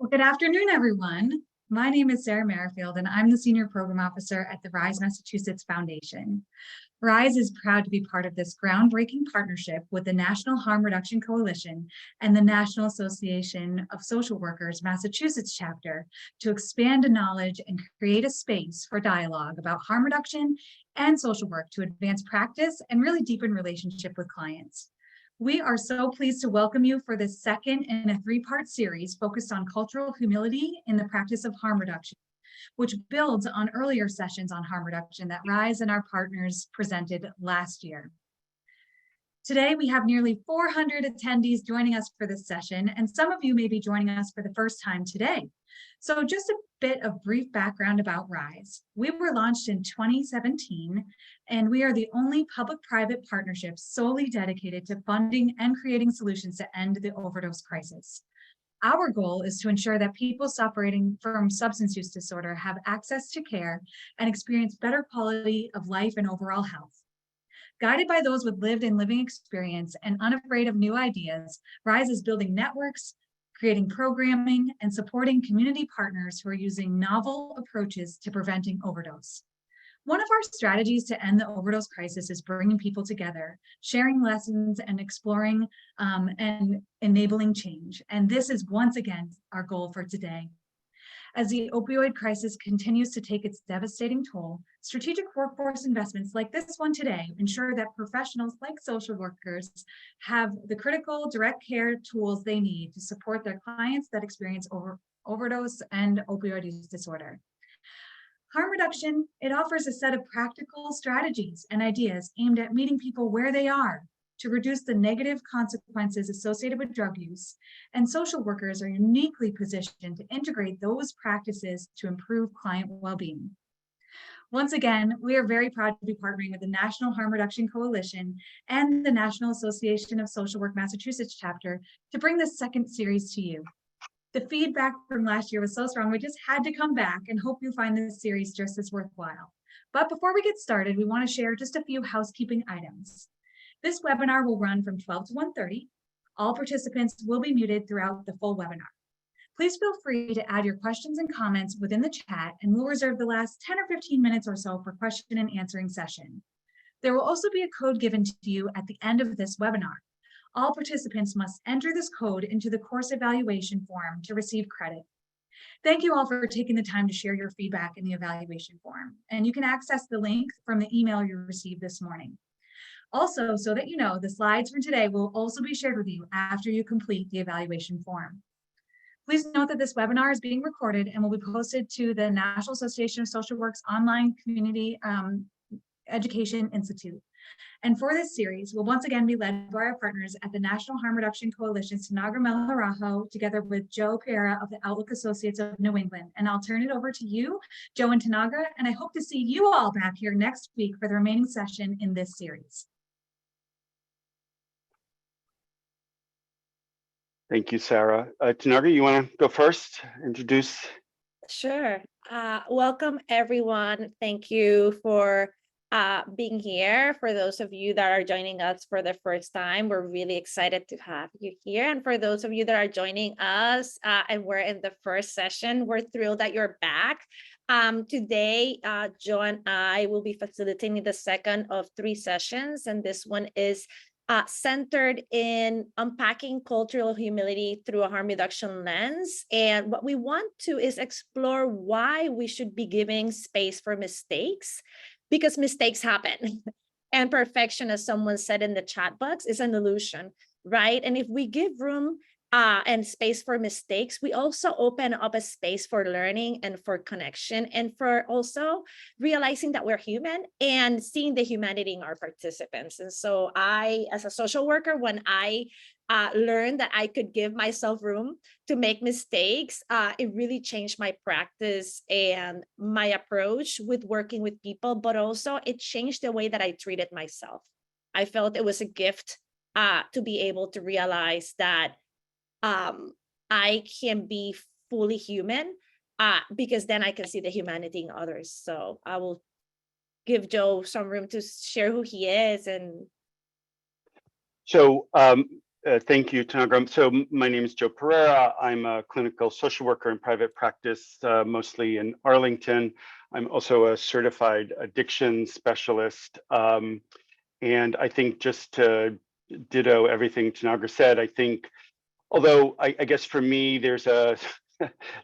Well, good afternoon, everyone. My name is Sarah Merrifield, and I'm the Senior Program Officer at the RIZE Massachusetts Foundation. RIZE is proud to be part of this groundbreaking partnership with the National Harm Reduction Coalition and the National Association of Social Workers Massachusetts chapter to expand knowledge and create a space for dialogue about harm reduction and social work to advance practice and really deepen relationship with clients. We are so pleased to welcome you for this second in a three-part series focused on cultural humility in the practice of harm reduction, which builds on earlier sessions on harm reduction that RIZE and our partners presented last year. Today, we have nearly 400 attendees joining us for this session, and some of you may be joining us for the first time today. So just a bit of brief background about RIZE. We were launched in 2017, and we are the only public-private partnership solely dedicated to funding and creating solutions to end the overdose crisis. Our goal is to ensure that people suffering from substance use disorder have access to care and experience better quality of life and overall health. Guided by those with lived and living experience and unafraid of new ideas, RIZE is building networks, creating programming, and supporting community partners who are using novel approaches to preventing overdose. One of our strategies to end the overdose crisis is bringing people together, sharing lessons, and exploring and enabling change. And this is once again our goal for today. As the opioid crisis continues to take its devastating toll, strategic workforce investments like this one today ensure that professionals like social workers have the critical direct care tools they need to support their clients that experience overdose and opioid use disorder. Harm reduction, it offers a set of practical strategies and ideas aimed at meeting people where they are to reduce the negative consequences associated with drug use, and social workers are uniquely positioned to integrate those practices to improve client well-being. Once again, we are very proud to be partnering with the National Harm Reduction Coalition and the National Association of Social Work Massachusetts chapter to bring this second series to you. The feedback from last year was so strong, we just had to come back and hope you find this series just as worthwhile. But before we get started, we want to share just a few housekeeping items. This webinar will run from 12 to 1:30. All participants will be muted throughout the full webinar. Please feel free to add your questions and comments within the chat, and we'll reserve the last 10 or 15 minutes or so for question and answering session. There will also be a code given to you at the end of this webinar. All participants must enter this code into the course evaluation form to receive credit. Thank you all for taking the time to share your feedback in the evaluation form, and you can access the link from the email you received this morning. Also, so that you know, the slides from today will also be shared with you after you complete the evaluation form. Please note that this webinar is being recorded and will be posted to the National Association of Social Work's online community education institute. And for this series, we'll once again be led by our partners at the National Harm Reduction Coalition, Tanagra Melarajo, together with Joe Pereira of the Outlook Associates of New England. And I'll turn it over to you, Joe and Tanagra, and I hope to see you all back here next week for the remaining session in this series. Thank you, Sarah. Tanagra, you want to go first? Introduce. Sure. Welcome, everyone. Thank you for being here. For those of you that are joining us for the first time, we're really excited to have you here. And for those of you that are joining us and we're in the first session, we're thrilled that you're back. Today, Joe and I will be facilitating the second of 3 sessions, and this one is centered in unpacking cultural humility through a harm reduction lens. And what we want to is explore why we should be giving space for mistakes, because mistakes happen. And perfection, as someone said in the chat box, is an illusion, right? And if we give room and space for mistakes, we also open up a space for learning and for connection, and for also realizing that we're human and seeing the humanity in our participants. And so I, as a social worker, when I learned that I could give myself room to make mistakes, it really changed my practice and my approach with working with people, but also it changed the way that I treated myself. I felt it was a gift to be able to realize that I can be fully human because then I can see the humanity in others. So I will give Joe some room to share who he is. And So Thank you, Tanagra. So my name is Joe Pereira. I'm a clinical social worker in private practice, mostly in Arlington. I'm also a certified addiction specialist. And I think just to ditto everything Tanagra said, I think, although I guess for me, there's a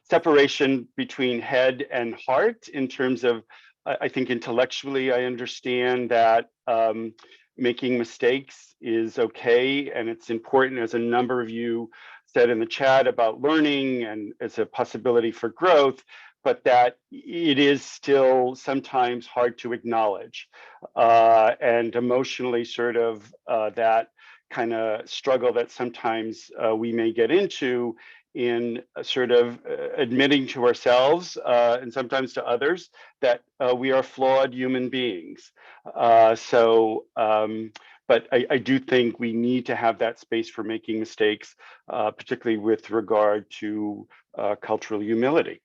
separation between head and heart in terms of, I think intellectually, I understand that making mistakes is okay. And it's important, as a number of you said in the chat, about learning and as a possibility for growth, but that it is still sometimes hard to acknowledge and emotionally sort of that kind of struggle that sometimes we may get into in sort of admitting to ourselves and sometimes to others that we are flawed human beings. But I do think we need to have that space for making mistakes, particularly with regard to cultural humility.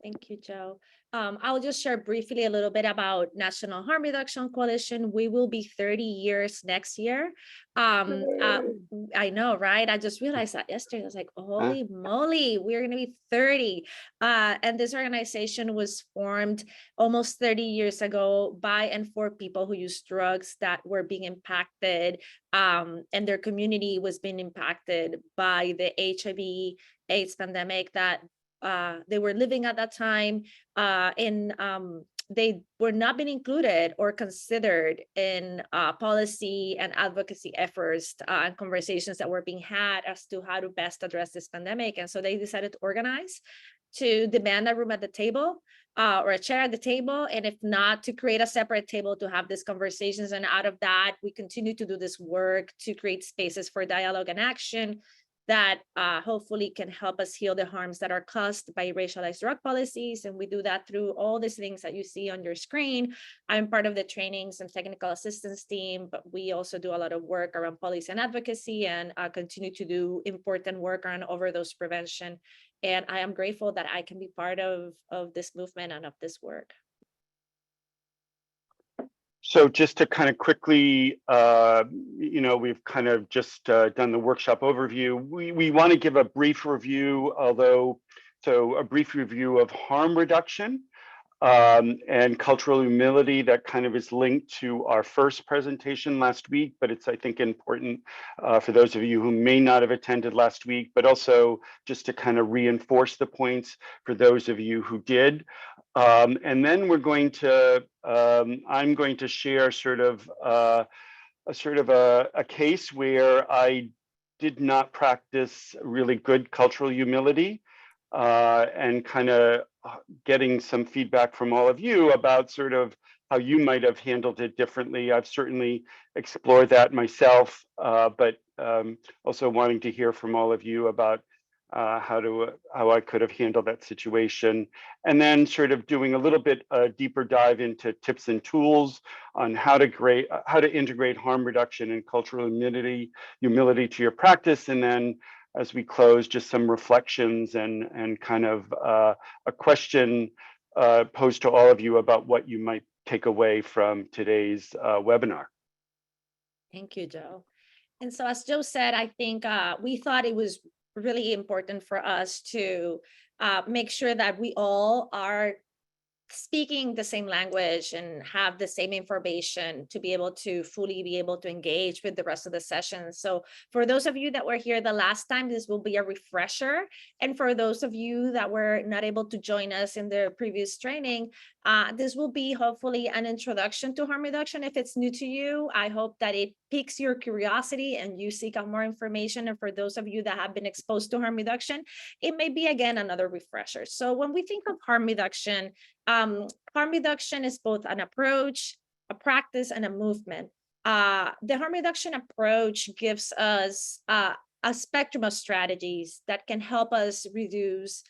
Thank you, Joe. I'll just share briefly a little bit about National Harm Reduction Coalition. We will be 30 years next year. I know, right? I just realized that yesterday. I was like, holy moly, we're going to be 30. And this organization was formed almost 30 years ago by and for people who use drugs that were being impacted, and their community was being impacted by the HIV/AIDS pandemic that they were living at that time, and they were not being included or considered in policy and advocacy efforts and conversations that were being had as to how to best address this pandemic. And so they decided to organize to demand a room at the table, or a chair at the table, and if not, to create a separate table to have these conversations. And out of that, we continue to do this work to create spaces for dialogue and action that hopefully can help us heal the harms that are caused by racialized drug policies. And we do that through all these things that you see on your screen. I'm part of the trainings and technical assistance team, but we also do a lot of work around policy and advocacy, and continue to do important work around overdose prevention. And I am grateful that I can be part of this movement and of this work. So just to kind of quickly, we've kind of just done the workshop overview. We want to give a brief review, a brief review of harm reduction and cultural humility that kind of is linked to our first presentation last week, but it's, I think, important for those of you who may not have attended last week, but also just to kind of reinforce the points for those of you who did. And then we're going to, I'm going to share sort of a case where I did not practice really good cultural humility, and kind of getting some feedback from all of you about sort of how you might have handled it differently. I've certainly explored that myself, but also wanting to hear from all of you about how I could have handled that situation, and then sort of doing a little bit deeper dive into tips and tools on how to integrate harm reduction and cultural humility to your practice, and then as we close, just some reflections and kind of a question posed to all of you about what you might take away from today's webinar. Thank you, Joe. And so as Joe said, I think we thought it was really important for us to make sure that we all are speaking the same language and have the same information to be able to fully be able to engage with the rest of the session. So for those of you that were here the last time, this will be a refresher. And for those of you that were not able to join us in the previous training, this will be hopefully an introduction to harm reduction. If it's new to you, I hope that it piques your curiosity and you seek out more information. And for those of you that have been exposed to harm reduction, it may be, again, another refresher. So when we think of harm reduction is both an approach, a practice, and a movement. The harm reduction approach gives us a spectrum of strategies that can help us reduce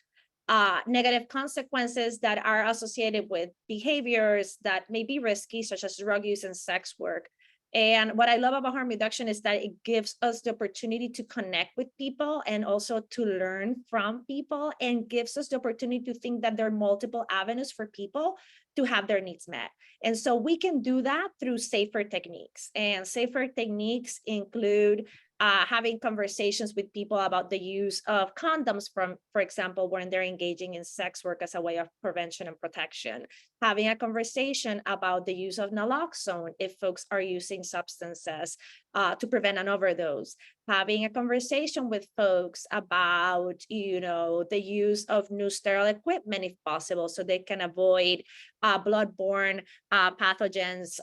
negative consequences that are associated with behaviors that may be risky, such as drug use and sex work. And what I love about harm reduction is that it gives us the opportunity to connect with people and also to learn from people, and gives us the opportunity to think that there are multiple avenues for people to have their needs met. And so we can do that through safer techniques. And safer techniques include having conversations with people about the use of condoms, for example, when they're engaging in sex work as a way of prevention and protection. Having a conversation about the use of naloxone if folks are using substances to prevent an overdose. Having a conversation with folks about, the use of new sterile equipment if possible, so they can avoid bloodborne pathogens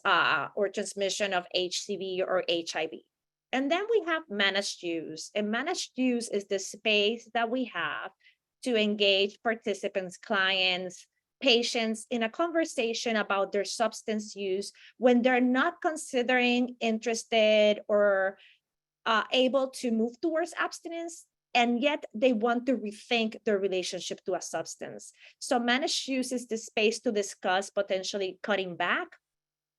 or transmission of HCV or HIV. And then we have managed use. And managed use is the space that we have to engage participants, clients, patients in a conversation about their substance use when they're not considering, interested, or able to move towards abstinence, and yet they want to rethink their relationship to a substance. So managed use is the space to discuss potentially cutting back.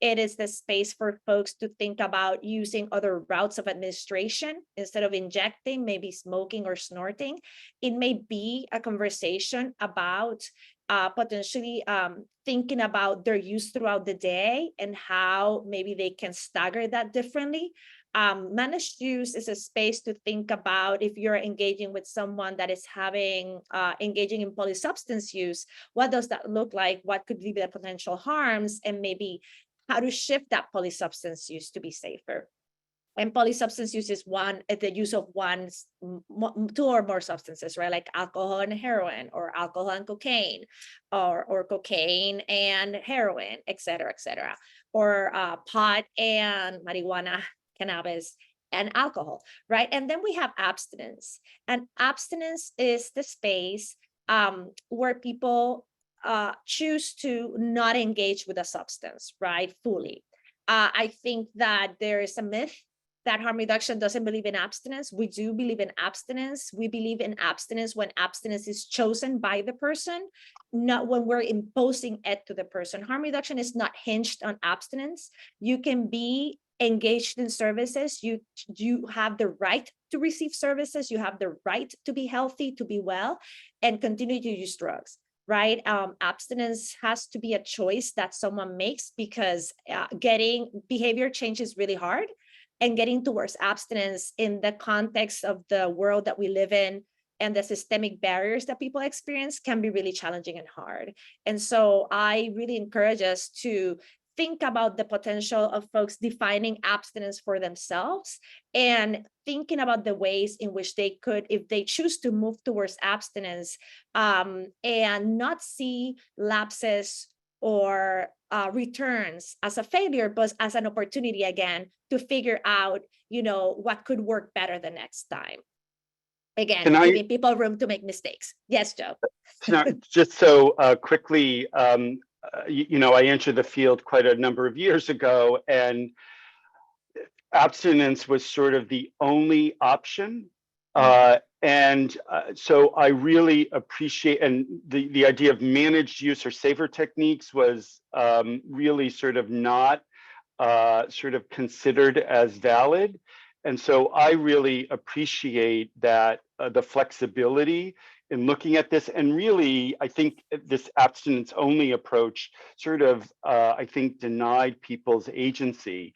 It is the space for folks to think about using other routes of administration instead of injecting, maybe smoking or snorting. It may be a conversation about potentially thinking about their use throughout the day and how maybe they can stagger that differently. Managed use is a space to think about if you're engaging with someone that is engaging in polysubstance use, what does that look like? What could be the potential harms, and maybe how to shift that polysubstance use to be safer. And polysubstance use is the use of two or more substances, right? Like alcohol and heroin, or alcohol and cocaine, or cocaine and heroin, et cetera, or pot and marijuana, cannabis, and alcohol, right? And then we have abstinence. And abstinence is the space where people choose to not engage with a substance, right, fully. I think that there is a myth that harm reduction doesn't believe in abstinence. We do believe in abstinence. We believe in abstinence when abstinence is chosen by the person, not when we're imposing it to the person. Harm reduction is not hinged on abstinence. You can be engaged in services. You have the right to receive services. You have the right to be healthy, to be well, and continue to use drugs. Right? Abstinence has to be a choice that someone makes, because getting behavior change is really hard, and getting towards abstinence in the context of the world that we live in and the systemic barriers that people experience can be really challenging and hard. And so I really encourage us to think about the potential of folks defining abstinence for themselves and thinking about the ways in which they could, if they choose to move towards abstinence, and not see lapses or returns as a failure, but as an opportunity again to figure out, what could work better the next time. Again, giving people room to make mistakes. Yes, Joe. Just so quickly, I entered the field quite a number of years ago, and abstinence was sort of the only option. So I really appreciate, and the idea of managed use or safer techniques was really sort of not considered as valid. And so I really appreciate that the flexibility in looking at this. And really, I think this abstinence only approach I think denied people's agency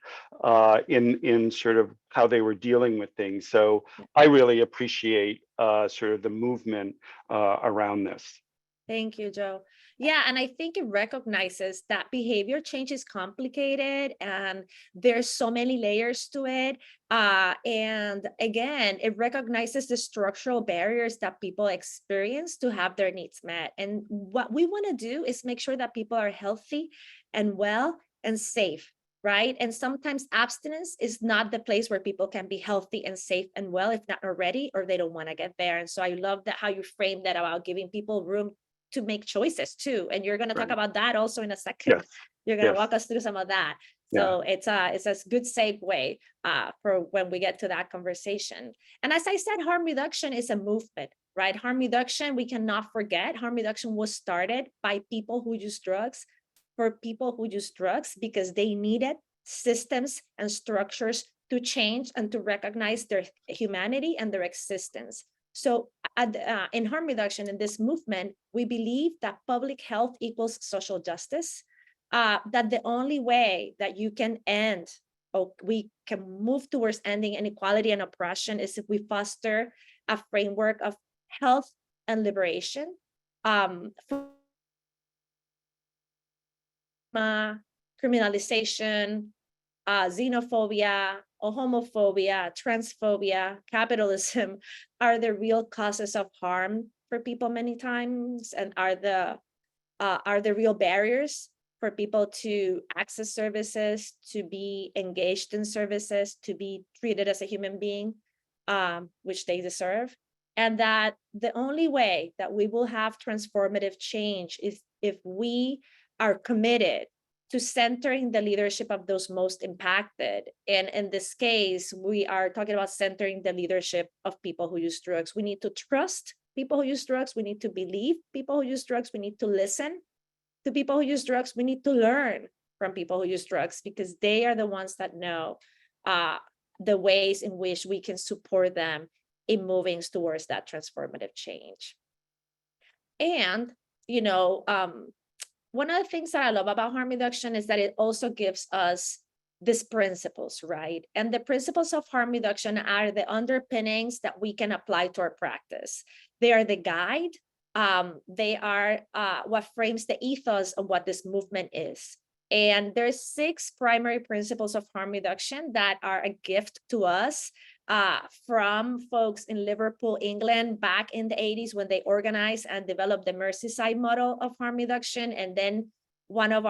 in sort of how they were dealing with things. So I really appreciate sort of the movement around this. Thank you, Joe. Yeah, and I think it recognizes that behavior change is complicated and there's so many layers to it. And again, it recognizes the structural barriers that people experience to have their needs met. And what we want to do is make sure that people are healthy and well and safe, right? And sometimes abstinence is not the place where people can be healthy and safe and well, if not already, or they don't want to get there. And so I love that how you framed that about giving people room to make choices too. And you're going to talk about that also in a second. Yes. You're going to walk us through some of that. So it's a good segue for when we get to that conversation. And as I said, harm reduction is a movement, right? Harm reduction, we cannot forget, harm reduction was started by people who use drugs, for people who use drugs, because they needed systems and structures to change and to recognize their humanity and their existence. So in harm reduction, in this movement, we believe that public health equals social justice, that the only way that you can end, or we can move towards ending inequality and oppression, is if we foster a framework of health and liberation, criminalization, xenophobia, or homophobia, transphobia, capitalism are the real causes of harm for people many times, and are the real barriers for people to access services, to be engaged in services, to be treated as a human being, which they deserve. And that the only way that we will have transformative change is if we are committed to centering the leadership of those most impacted. And in this case, we are talking about centering the leadership of people who use drugs. We need to trust people who use drugs. We need to believe people who use drugs. We need to listen to people who use drugs. We need to learn from people who use drugs, because they are the ones that know the ways in which we can support them in moving towards that transformative change. And, one of the things that I love about harm reduction is that it also gives us these principles, right? And the principles of harm reduction are the underpinnings that we can apply to our practice. They are the guide. They are what frames the ethos of what this movement is. And there's 6 primary principles of harm reduction that are a gift to us from folks in Liverpool, England, back in the 80s, when they organized and developed the Merseyside model of harm reduction. And then one of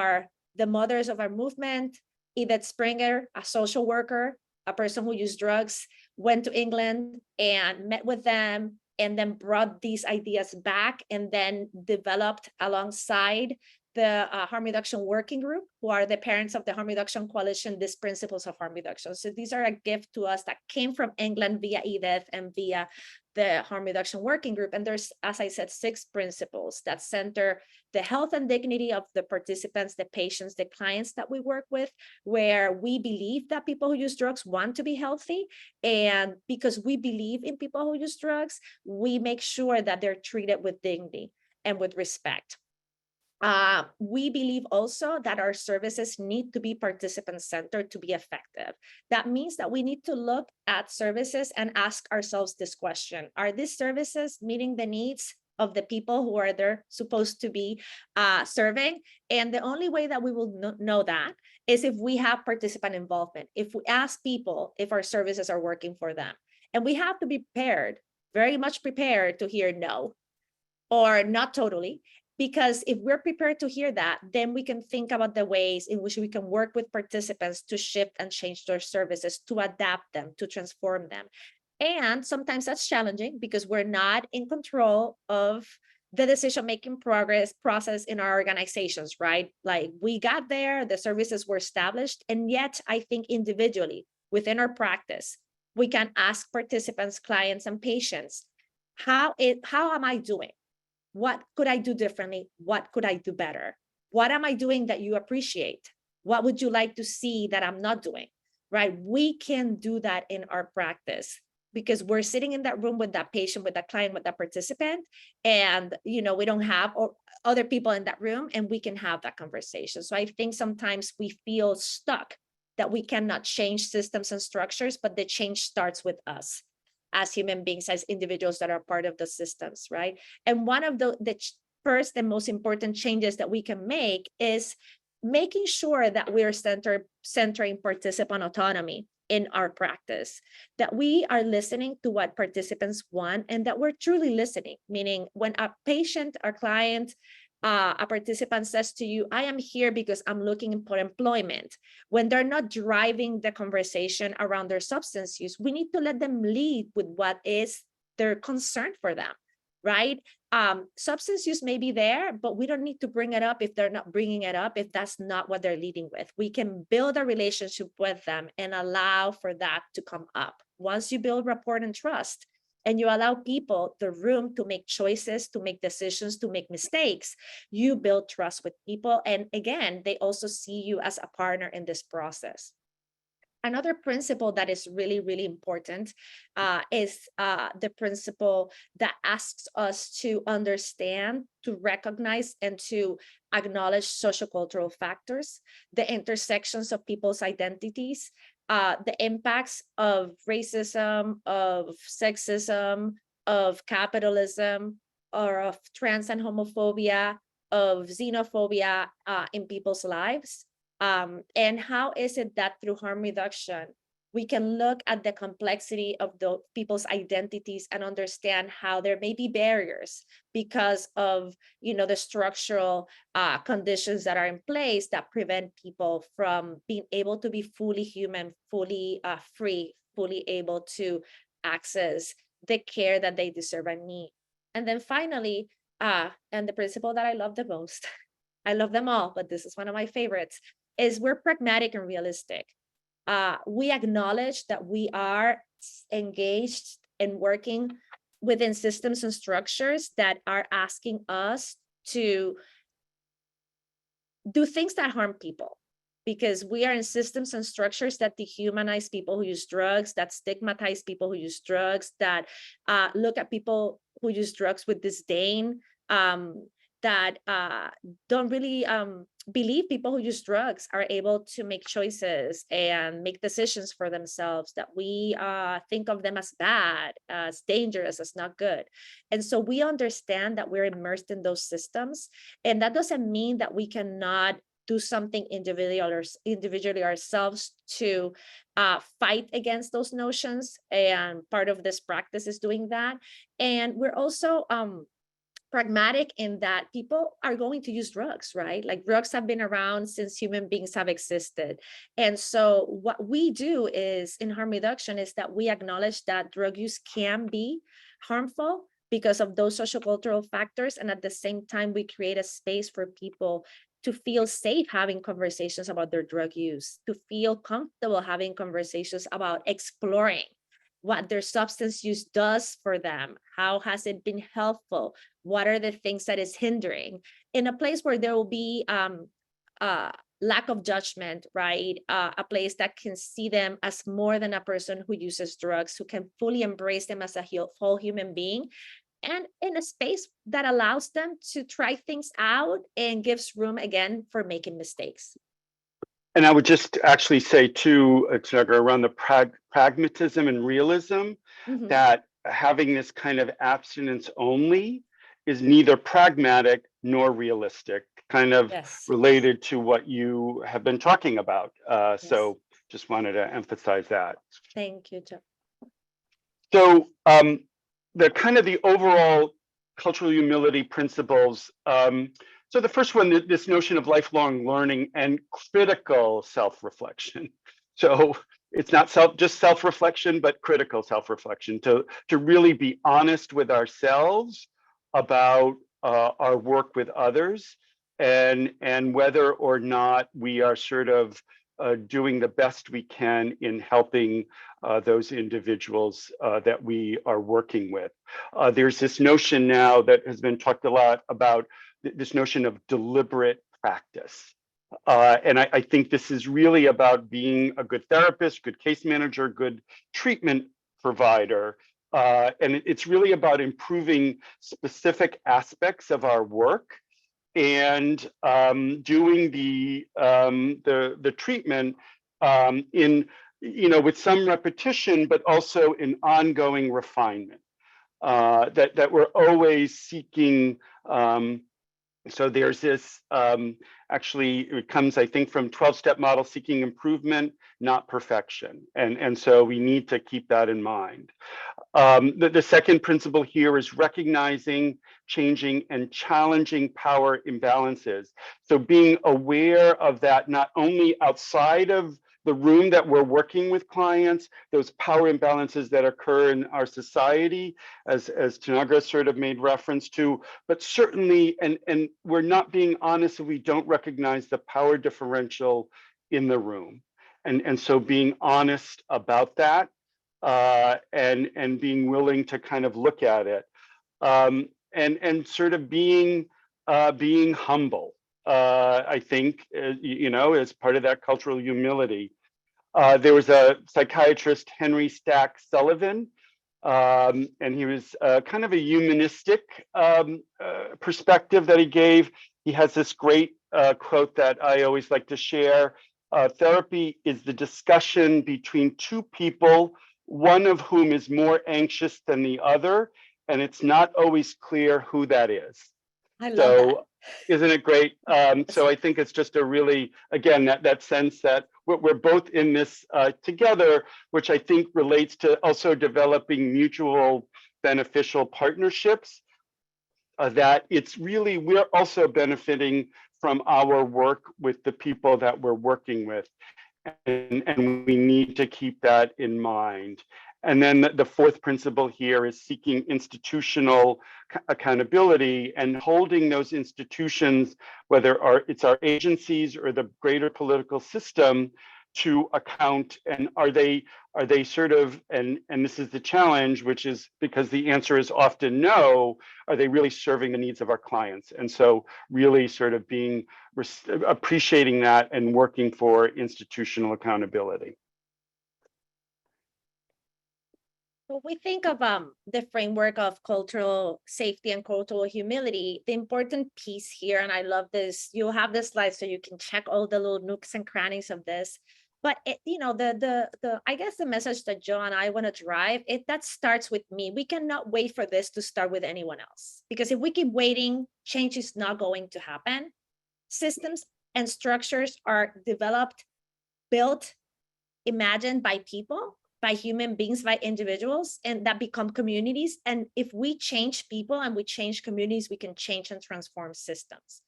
the mothers of our movement, Edith Springer, a social worker, a person who used drugs, went to England and met with them, and then brought these ideas back, and then developed alongside the harm reduction working group, who are the parents of the harm reduction coalition, these principles of harm reduction. So these are a gift to us that came from England via Edith and via the harm reduction working group. And there's, as I said, 6 principles that center the health and dignity of the participants, the patients, the clients that we work with, where we believe that people who use drugs want to be healthy. And because we believe in people who use drugs, we make sure that they're treated with dignity and with respect. We believe also that our services need to be participant-centered to be effective. That means that we need to look at services and ask ourselves this question: are these services meeting the needs of the people who are they're supposed to be serving? And the only way that we will know that is if we have participant involvement, if we ask people if our services are working for them. And we have to be prepared, very much prepared, to hear no, or not totally. Because if we're prepared to hear that, then we can think about the ways in which we can work with participants to shift and change their services, to adapt them, to transform them. And sometimes that's challenging because we're not in control of the decision-making process in our organizations, right? Like, we got there, the services were established, and yet I think individually within our practice, we can ask participants, clients, and patients, how am I doing? What could I do differently? What could I do better? What am I doing that you appreciate? What would you like to see that I'm not doing, right? We can do that in our practice because we're sitting in that room with that patient, with that client, with that participant, and we don't have other people in that room, and we can have that conversation. So I think sometimes we feel stuck that we cannot change systems and structures, but the change starts with us as human beings, as individuals that are part of the systems, right? And one of the first and most important changes that we can make is making sure that we're centering participant autonomy in our practice, that we are listening to what participants want, and that we're truly listening, meaning when a patient, our client, a participant says to you, I am here because I'm looking for employment, when they're not driving the conversation around their substance use, we need to let them lead with what is their concern for them, right? Substance use may be there, but we don't need to bring it up if they're not bringing it up, if that's not what they're leading with. We can build a relationship with them and allow for that to come up. Once you build rapport and trust, and you allow people the room to make choices, to make decisions, to make mistakes, you build trust with people. And again, they also see you as a partner in this process. Another principle that is really, really important is the principle that asks us to understand, to recognize, and to acknowledge sociocultural factors, the intersections of people's identities, the impacts of racism, of sexism, of capitalism, or of trans and homophobia, of xenophobia in people's lives. And how is it that through harm reduction, we can look at the complexity of the people's identities and understand how there may be barriers because of, the structural conditions that are in place that prevent people from being able to be fully human, fully free, fully able to access the care that they deserve and need. And then finally, and the principle that I love the most, I love them all, but this is one of my favorites, is we're pragmatic and realistic. We acknowledge that we are engaged and working within systems and structures that are asking us to do things that harm people, because we are in systems and structures that dehumanize people who use drugs, that stigmatize people who use drugs, that look at people who use drugs with disdain, that don't really believe people who use drugs are able to make choices and make decisions for themselves, that we think of them as bad, as dangerous, as not good. And so we understand that we're immersed in those systems. And that doesn't mean that we cannot do something individually ourselves to fight against those notions. And part of this practice is doing that. And we're also pragmatic in that people are going to use drugs, right? Like drugs have been around since human beings have existed. And so what we do is in harm reduction is that we acknowledge that drug use can be harmful because of those sociocultural factors. And at the same time, we create a space for people to feel safe having conversations about their drug use, to feel comfortable having conversations about exploring what their substance use does for them. How has it been helpful? What are the things that is hindering? In a place where there will be lack of judgment, right? A place that can see them as more than a person who uses drugs, who can fully embrace them as a whole human being, and in a space that allows them to try things out and gives room again for making mistakes. And I would just actually say too, Tanagra, around the pragmatism and realism, Mhm. that having this kind of abstinence only is neither pragmatic nor realistic, kind of Yes. related to what you have been talking about. Yes. So just wanted to emphasize that. Thank you, Joe. So the kind of the overall cultural humility principles. So the first one, this notion of lifelong learning and critical self-reflection. So it's not just self-reflection, but critical self-reflection, to really be honest with ourselves about our work with others, and whether or not we are sort of doing the best we can in helping those individuals that we are working with. There's this notion now that has been talked a lot about, this notion of deliberate practice. And I think this is really about being a good therapist, good case manager, good treatment provider. And it's really about improving specific aspects of our work and doing the treatment in, with some repetition, but also in ongoing refinement. That we're always seeking. So there's this, actually, it comes, I think, from 12-step model, seeking improvement, not perfection. And so we need to keep that in mind. The second principle here is recognizing, changing, and challenging power imbalances. So being aware of that, not only outside of the room that we're working with clients, those power imbalances that occur in our society, as Tanagra sort of made reference to, but certainly, and we're not being honest if we don't recognize the power differential in the room. And so being honest about that, and being willing to kind of look at it, and sort of being humble, I think, as part of that cultural humility. There was a psychiatrist, Henry Stack Sullivan, and he was kind of a humanistic perspective that he gave. He has this great quote that I always like to share. Therapy is the discussion between two people, one of whom is more anxious than the other, and it's not always clear who that is. I love that. Isn't it great? So I think it's just a really, again, that sense that we're both in this together, which I think relates to also developing mutual beneficial partnerships, that it's really, we're also benefiting from our work with the people that we're working with. And we need to keep that in mind. And then the fourth principle here is seeking institutional accountability and holding those institutions, whether it's our agencies or the greater political system, to account. And are they sort of, and this is the challenge, which is because the answer is often no, are they really serving the needs of our clients? And so really sort of being, appreciating that and working for institutional accountability. When we think of the framework of cultural safety and cultural humility, the important piece here, and I love this, you'll have this slide so you can check all the little nooks and crannies of this. But you know, I guess the message that Joe and I want to drive, that starts with me. We cannot wait for this to start with anyone else, because if we keep waiting, change is not going to happen. Systems and structures are developed, built, imagined by people, by human beings, by individuals, and that become communities. And if we change people and we change communities, we can change and transform systems,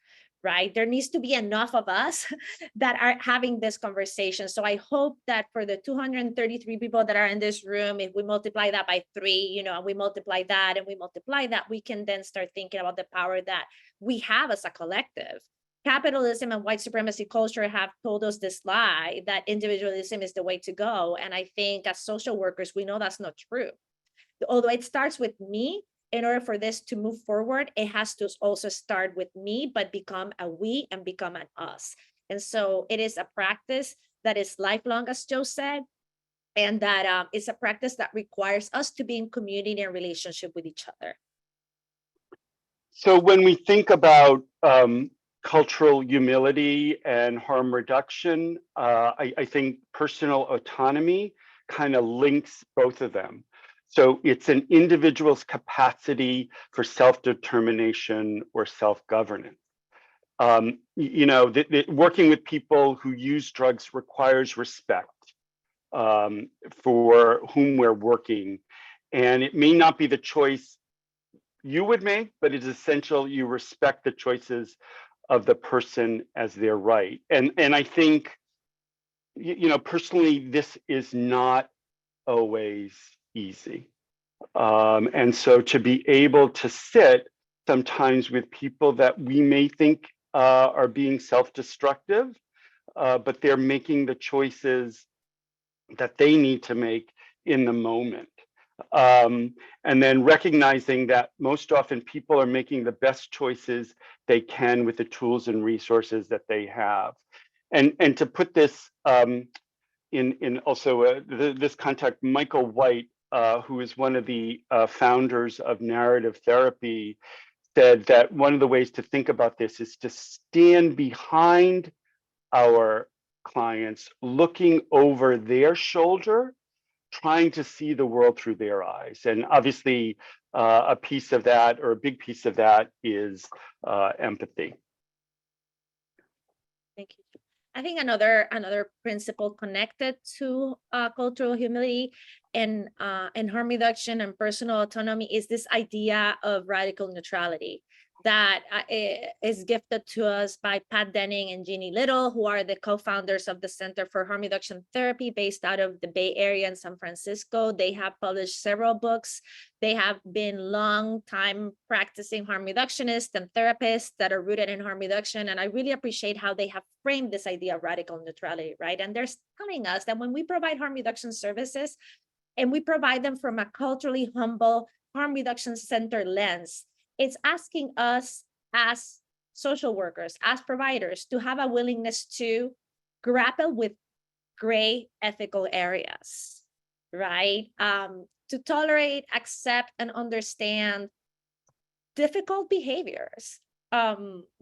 right? There needs to be enough of us that are having this conversation. So I hope that for the 233 people that are in this room, if we multiply that by 3, you know, and we multiply that and we multiply that, we can then start thinking about the power that we have as a collective. Capitalism and white supremacy culture have told us this lie that individualism is the way to go. And I think as social workers, we know that's not true. Although it starts with me, in order for this to move forward, it has to also start with me, but become a we and become an us. And so it is a practice that is lifelong, as Joe said, and that it's a practice that requires us to be in community and relationship with each other. So when we think about cultural humility and harm reduction, I think personal autonomy kind of links both of them. So it's an individual's capacity for self-determination or self-governance. You know, working with people who use drugs requires respect for whom we're working. And it may not be the choice you would make, but it's essential you respect the choices of the person as their right. And I think, you know, personally, this is not always easy. And so to be able to sit sometimes with people that we may think are being self-destructive, but they're making the choices that they need to make in the moment. And then recognizing that most often people are making the best choices they can with the tools and resources that they have. And to put this in also this context, Michael White, who is one of the founders of narrative therapy, said that one of the ways to think about this is to stand behind our clients, looking over their shoulder, trying to see the world through their eyes. And obviously, a piece of that, or a big piece of that, is empathy. Thank you. I think another principle connected to cultural humility and harm reduction and personal autonomy is this idea of radical neutrality that is gifted to us by Pat Denning and Jeannie Little, who are the co-founders of the Center for Harm Reduction Therapy based out of the Bay Area in San Francisco. They have published several books. They have been long time practicing harm reductionists and therapists that are rooted in harm reduction. And I really appreciate how they have framed this idea of radical neutrality, right? And they're telling us that when we provide harm reduction services and we provide them from a culturally humble, harm reduction center lens, it's asking us as social workers, as providers, to have a willingness to grapple with gray ethical areas, right? To tolerate, accept, and understand difficult behaviors,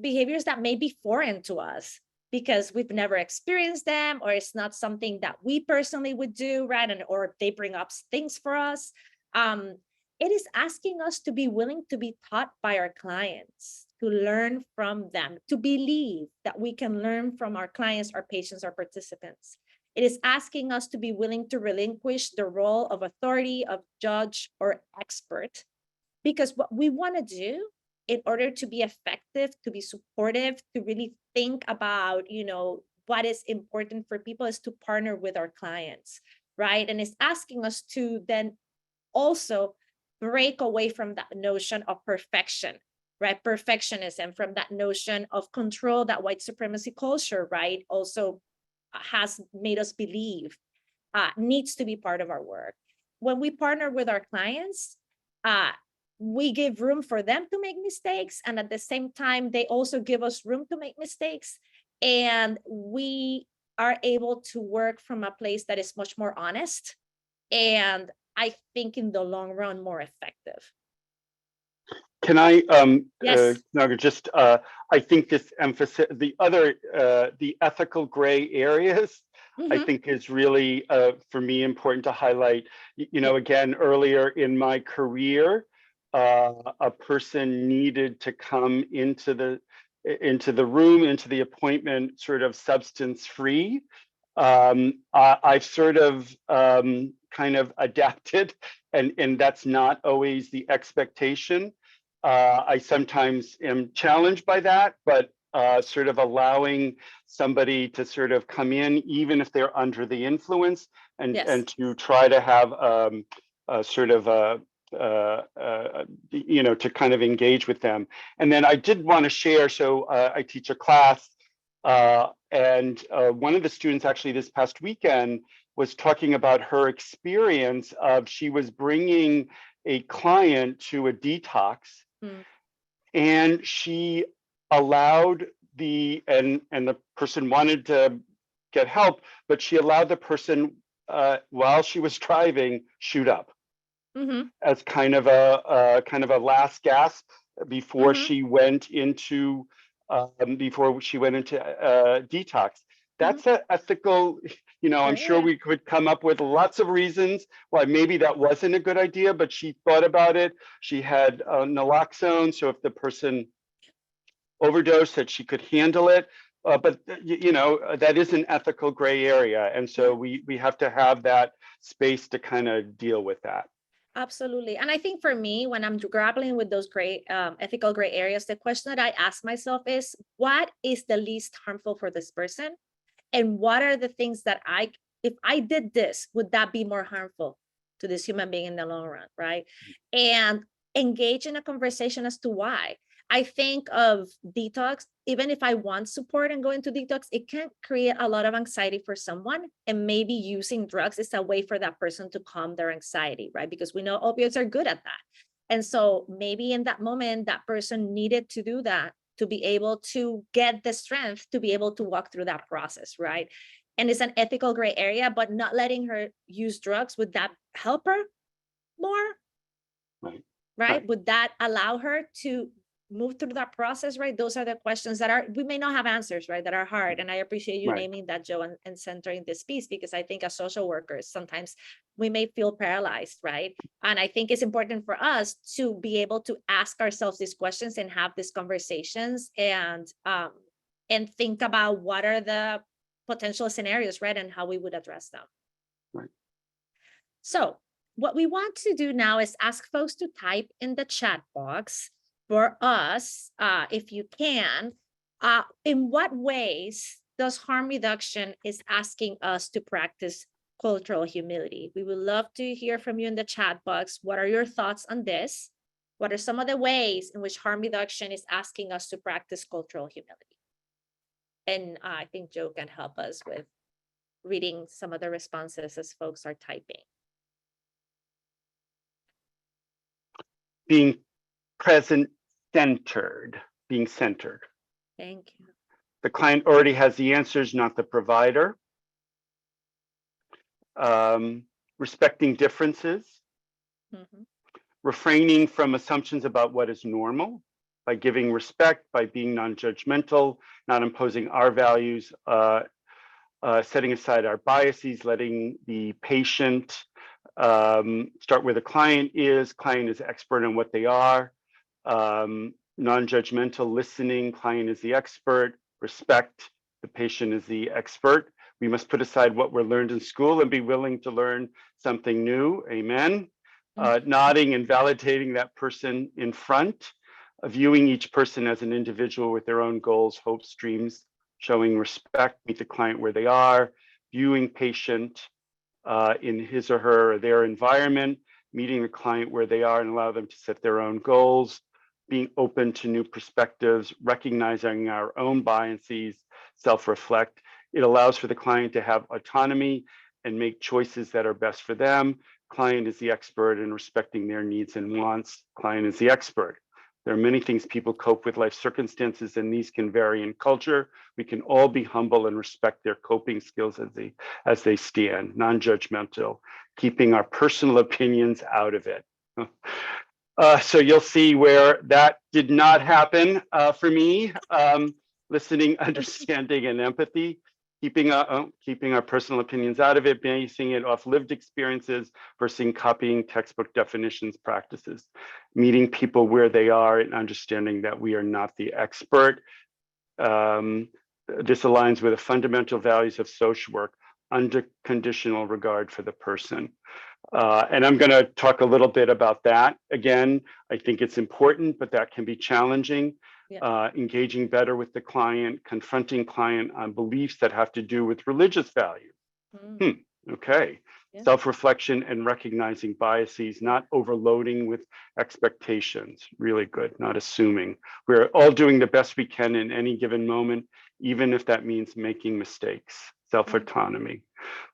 behaviors that may be foreign to us because we've never experienced them, or it's not something that we personally would do, right? And or they bring up things for us. It is asking us to be willing to be taught by our clients, to learn from them, to believe that we can learn from our clients, our patients, our participants. It is asking us to be willing to relinquish the role of authority, of judge, or expert, because what we want to do in order to be effective, to be supportive, to really think about, what is important for people is to partner with our clients, right? And it's asking us to then also break away from that notion of perfection, right? Perfectionism, from that notion of control that white supremacy culture, right, also has made us believe needs to be part of our work. When we partner with our clients, we give room for them to make mistakes. And at the same time, they also give us room to make mistakes. And we are able to work from a place that is much more honest. And I think in the long run, more effective. Can I, Yes. Naga, just, I think this emphasis, the ethical gray areas, I think is really, for me, important to highlight. Again, earlier in my career, a person needed to come into the room, into the appointment, sort of substance free. I've sort of kind of adapted, and that's not always the expectation. I sometimes am challenged by that, but sort of allowing somebody to sort of come in, even if they're under the influence, and to try to have a sort of to kind of engage with them. And then I did want to share, so I teach a class, and one of the students actually this past weekend was talking about her experience of, she was bringing a client to a detox, and she allowed and the person wanted to get help, but she allowed the person, while she was driving, shoot up as kind of a last gasp before she went into detox. That's an ethical, I'm sure we could come up with lots of reasons why maybe that wasn't a good idea, but she thought about it. She had naloxone, so if the person overdosed, that she could handle it. But that is an ethical gray area, and so we have to have that space to kind of deal with that. Absolutely. And I think for me, when I'm grappling with those ethical gray areas, the question that I ask myself is, what is the least harmful for this person? And what are the things that if I did this, would that be more harmful to this human being in the long run, right? And engage in a conversation as to why. I think of detox, even if I want support and go into detox, it can create a lot of anxiety for someone, and maybe using drugs is a way for that person to calm their anxiety, right? Because we know opioids are good at that. And so maybe in that moment, that person needed to do that to be able to get the strength to be able to walk through that process, right? And it's an ethical gray area, but not letting her use drugs, would that help her more? Right? Would that allow her to move through that process, right? Those are the questions that we may not have answers, right? That are hard. And I appreciate you naming that, Joe, and centering this piece, because I think as social workers, sometimes we may feel paralyzed, right? And I think it's important for us to be able to ask ourselves these questions and have these conversations, and think about what are the potential scenarios, right? And how we would address them. Right. So what we want to do now is ask folks to type in the chat box for us, if you can, in what ways does harm reduction is asking us to practice cultural humility? We would love to hear from you in the chat box. What are your thoughts on this? What are some of the ways in which harm reduction is asking us to practice cultural humility? And I think Joe can help us with reading some of the responses as folks are typing. Being centered. Thank you. The client already has the answers, not the provider. respecting differences, Mhm. refraining from assumptions about what is normal by giving respect, by being non-judgmental, not imposing our values, setting aside our biases, letting the patient start where the client is expert in what they are, non-judgmental listening, client is the expert, respect, the patient is the expert. We must put aside what we're learned in school and be willing to learn something new, amen. Nodding and validating that person in front, viewing each person as an individual with their own goals, hopes, dreams, showing respect, meet the client where they are, viewing patient in his or her or their environment, meeting the client where they are and allow them to set their own goals, being open to new perspectives, recognizing our own biases, self-reflect. It allows for the client to have autonomy and make choices that are best for them. Client is the expert in respecting their needs and wants. Client is the expert. There are many things people cope with life circumstances, and these can vary in culture. We can all be humble and respect their coping skills as they stand, non-judgmental, keeping our personal opinions out of it. So you'll see where that did not happen for me. Listening, understanding, and empathy, keeping our personal opinions out of it, basing it off lived experiences versus copying textbook definitions, practices, meeting people where they are and understanding that we are not the expert. This aligns with the fundamental values of social work, unconditional regard for the person. And I'm going to talk a little bit about that. Again, I think it's important, but that can be challenging. Yeah. Engaging better with the client, confronting client on beliefs that have to do with religious values. Okay. Yeah. Self-reflection and recognizing biases, not overloading with expectations. Really good, not assuming. We're all doing the best we can in any given moment, even if that means making mistakes. Self-autonomy.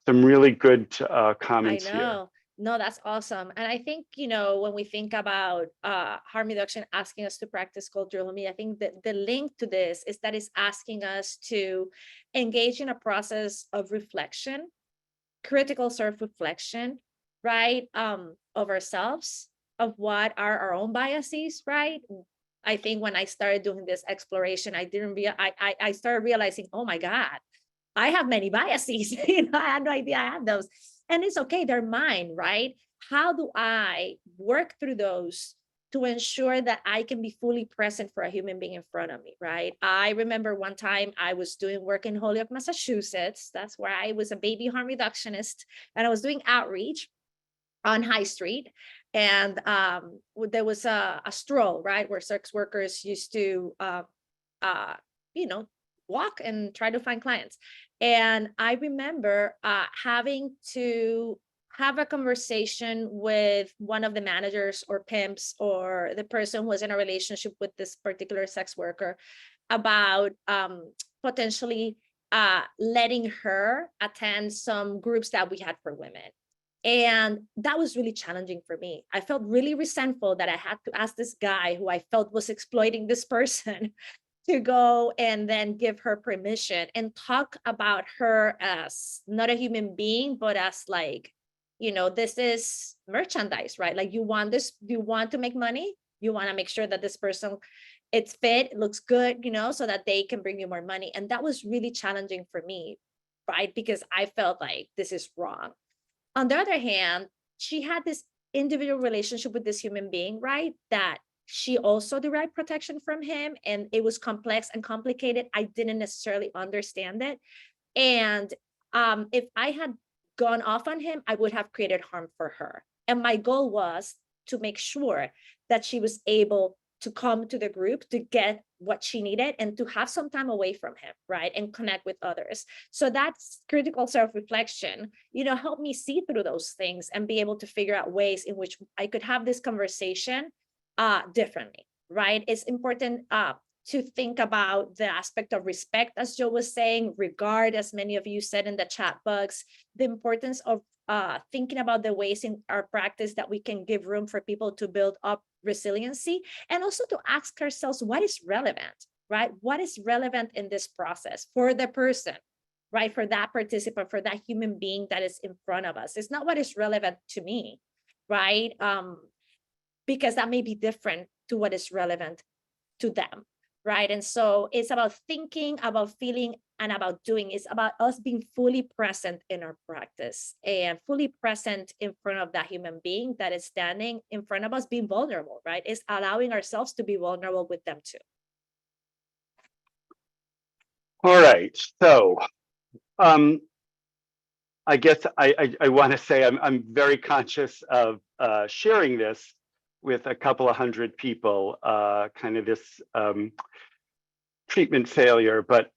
Some really good comments I here. know. No, that's awesome. And I think, when we think about harm reduction asking us to practice cultural humility, I think that the link to this is that it's asking us to engage in a process of reflection, critical self-reflection, right? Of ourselves, of what are our own biases, right? I think when I started doing this exploration, I started realizing, oh my God, I have many biases. I had no idea I had those. And it's okay, they're mine, right? How do I work through those to ensure that I can be fully present for a human being in front of me, right? I remember one time I was doing work in Holyoke, Massachusetts. That's where I was a baby harm reductionist, and I was doing outreach on High Street. And there was a stroll, right, where sex workers used to, walk and try to find clients. And I remember having to have a conversation with one of the managers or pimps or the person who was in a relationship with this particular sex worker about potentially letting her attend some groups that we had for women. And that was really challenging for me. I felt really resentful that I had to ask this guy who I felt was exploiting this person to go and then give her permission and talk about her as not a human being, but as like, this is merchandise, right? Like you want to make money. You want to make sure that this person, it's fit, it looks good, so that they can bring you more money. And that was really challenging for me, right? Because I felt like this is wrong. On the other hand, she had this individual relationship with this human being, right? That she also derived protection from him, and it was complex and complicated. I didn't necessarily understand it. And if I had gone off on him, I would have created harm for her. And my goal was to make sure that she was able to come to the group to get what she needed and to have some time away from him, right? And connect with others. So that's critical self-reflection, helped me see through those things and be able to figure out ways in which I could have this conversation differently, right? It's important to think about the aspect of respect, as Joe was saying, regard, as many of you said in the chat box, the importance of thinking about the ways in our practice that we can give room for people to build up resiliency, and also to ask ourselves what is relevant, right? What is relevant in this process for the person, right? For that participant, for that human being that is in front of us. It's not what is relevant to me, right? Because that may be different to what is relevant to them, right? And so it's about thinking, about feeling, and about doing. It's about us being fully present in our practice and fully present in front of that human being that is standing in front of us, being vulnerable, right? It's allowing ourselves to be vulnerable with them too. All right, so I guess I want to say I'm very conscious of sharing this with a couple of hundred people, kind of this treatment failure, but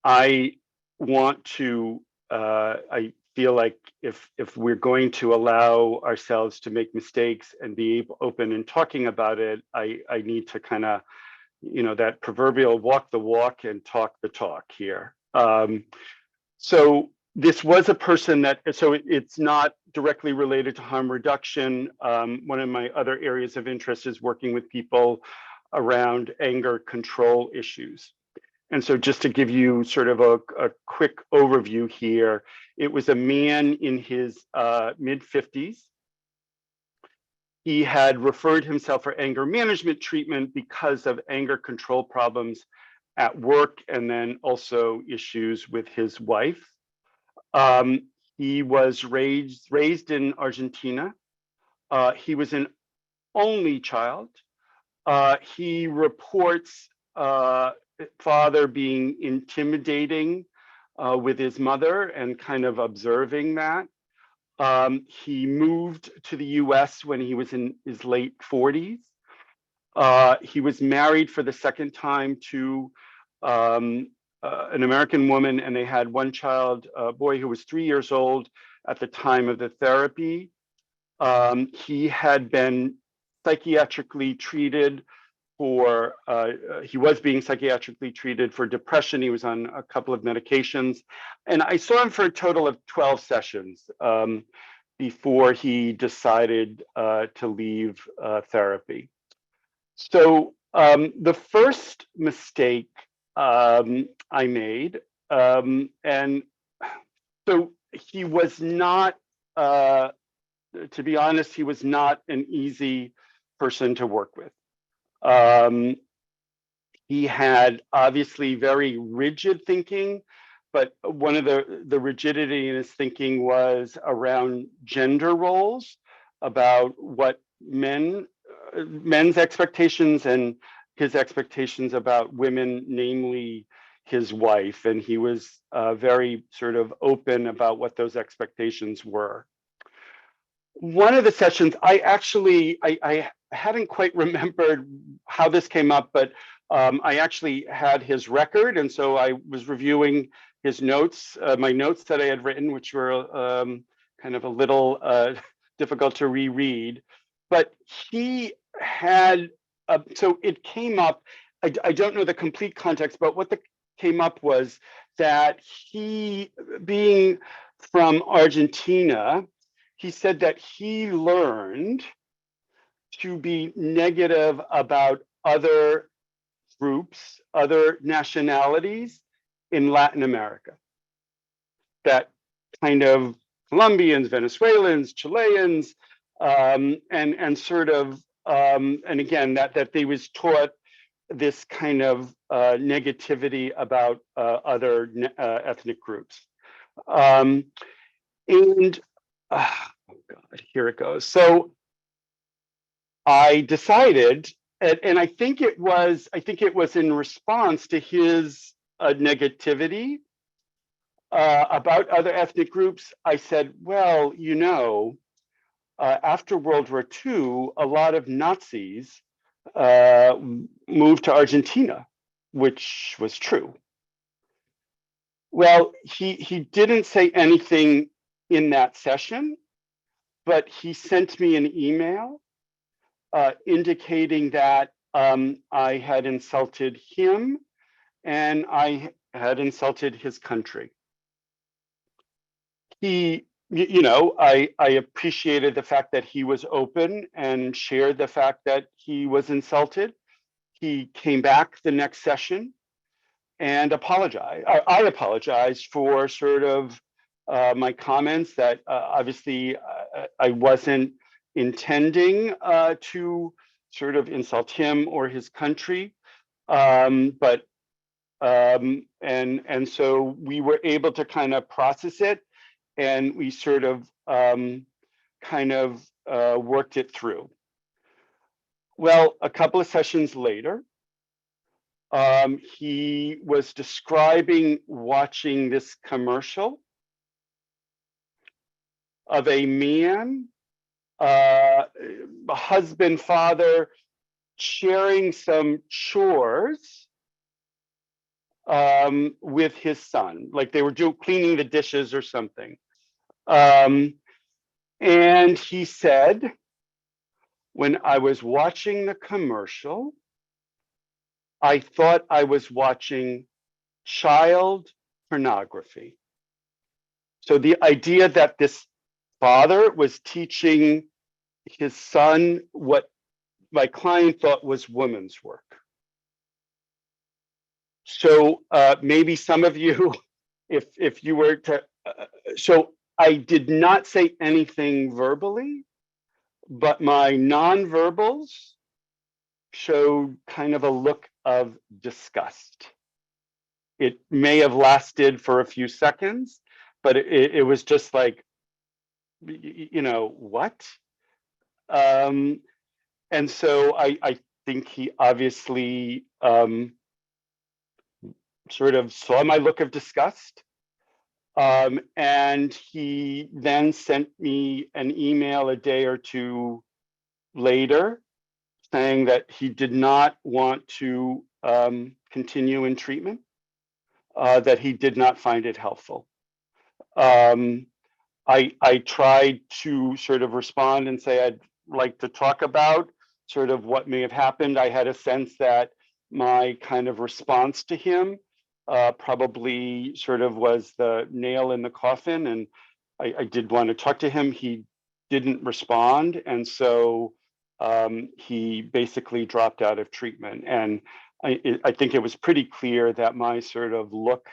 I want to, I feel like if we're going to allow ourselves to make mistakes and be open and talking about it, I need to kind of, that proverbial walk the walk and talk the talk here. So this was a person that, so it's not directly related to harm reduction. One of my other areas of interest is working with people around anger control issues. And so just to give you sort of a quick overview here, it was a man in his mid-50s. He had referred himself for anger management treatment because of anger control problems at work, and then also issues with his wife. He was raised in Argentina. He was an only child. He reports father being intimidating with his mother and kind of observing that. He moved to the US when he was in his late 40s. He was married for the second time to an American woman, and they had one child, a boy who was 3 years old at the time of the therapy. He had been psychiatrically treated for, he was being psychiatrically treated for depression. He was on a couple of medications. And I saw him for a total of 12 sessions before he decided to leave therapy. So the first mistake I made, and so he was not, to be honest, he was not an easy person to work with. He had obviously very rigid thinking, but one of the rigidity in his thinking was around gender roles, about what men's expectations and his expectations about women, namely his wife. And he was very sort of open about what those expectations were. One of the sessions, I hadn't quite remembered how this came up, but I actually had his record. And so I was reviewing his notes, my notes that I had written, which were kind of a little difficult to reread. But he had, so it came up, I don't know the complete context, but what came up was that he, being from Argentina, he said that he learned to be negative about other groups, other nationalities in Latin America. That kind of Colombians, Venezuelans, Chileans, and sort of, and again, that they was taught this kind of negativity about other ethnic groups. And oh God, here it goes. So I decided, and I think it was in response to his negativity about other ethnic groups. I said, well, after World War II, a lot of Nazis moved to Argentina, which was true. Well, he didn't say anything in that session, but he sent me an email indicating that I had insulted him and I had insulted his country. I appreciated the fact that he was open and shared the fact that he was insulted. He came back the next session. and apologize. I apologize for sort of my comments that obviously I wasn't intending to sort of insult him or his country, but and so we were able to kind of process it, and we sort of worked it through. Well, a couple of sessions later, he was describing watching this commercial of a man, a husband, father, sharing some chores with his son, like they were cleaning the dishes or something. And he said, when I was watching the commercial, I thought I was watching child pornography. So the idea that this father was teaching his son what my client thought was woman's work. So maybe some of you, if you were to, so I did not say anything verbally, but my nonverbals showed kind of a look of disgust. It may have lasted for a few seconds, but it was just like, you know, what? And so I think he obviously sort of saw my look of disgust. And he then sent me an email a day or two later saying that he did not want to continue in treatment, that he did not find it helpful. I tried to sort of respond and say I'd like to talk about sort of what may have happened. I had a sense that my kind of response to him probably sort of was the nail in the coffin, and I did want to talk to him. He didn't respond, and so he basically dropped out of treatment. And I think it was pretty clear that my sort of look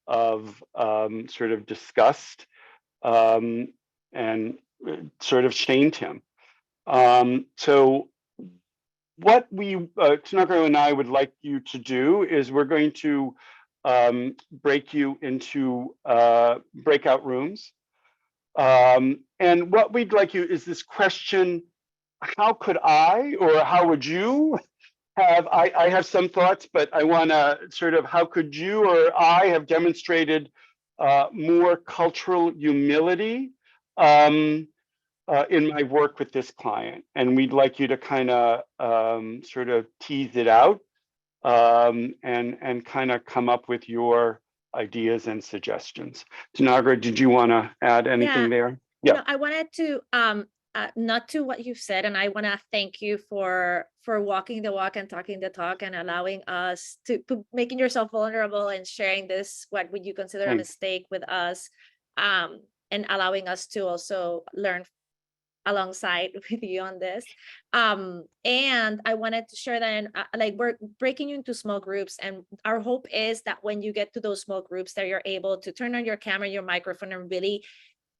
of sort of disgust and sort of shamed him. So what we, Tanaka and I would like you to do is we're going to break you into breakout rooms. And what we'd like you is this question, how could I, or how would you have, I have some thoughts, but I wanna sort of, how could you or I have demonstrated more cultural humility in my work with this client? And we'd like you to kind of sort of tease it out and kind of come up with your ideas and suggestions. Tanagra, did you want to add anything there? Yeah. You know, I wanted to not to what you've said, and I want to thank you for walking the walk and talking the talk and allowing us to making yourself vulnerable and sharing this, what would you consider a mistake, with us, and allowing us to also learn alongside with you on this. And I wanted to share that like we're breaking you into small groups, and our hope is that when you get to those small groups that you're able to turn on your camera, your microphone, and really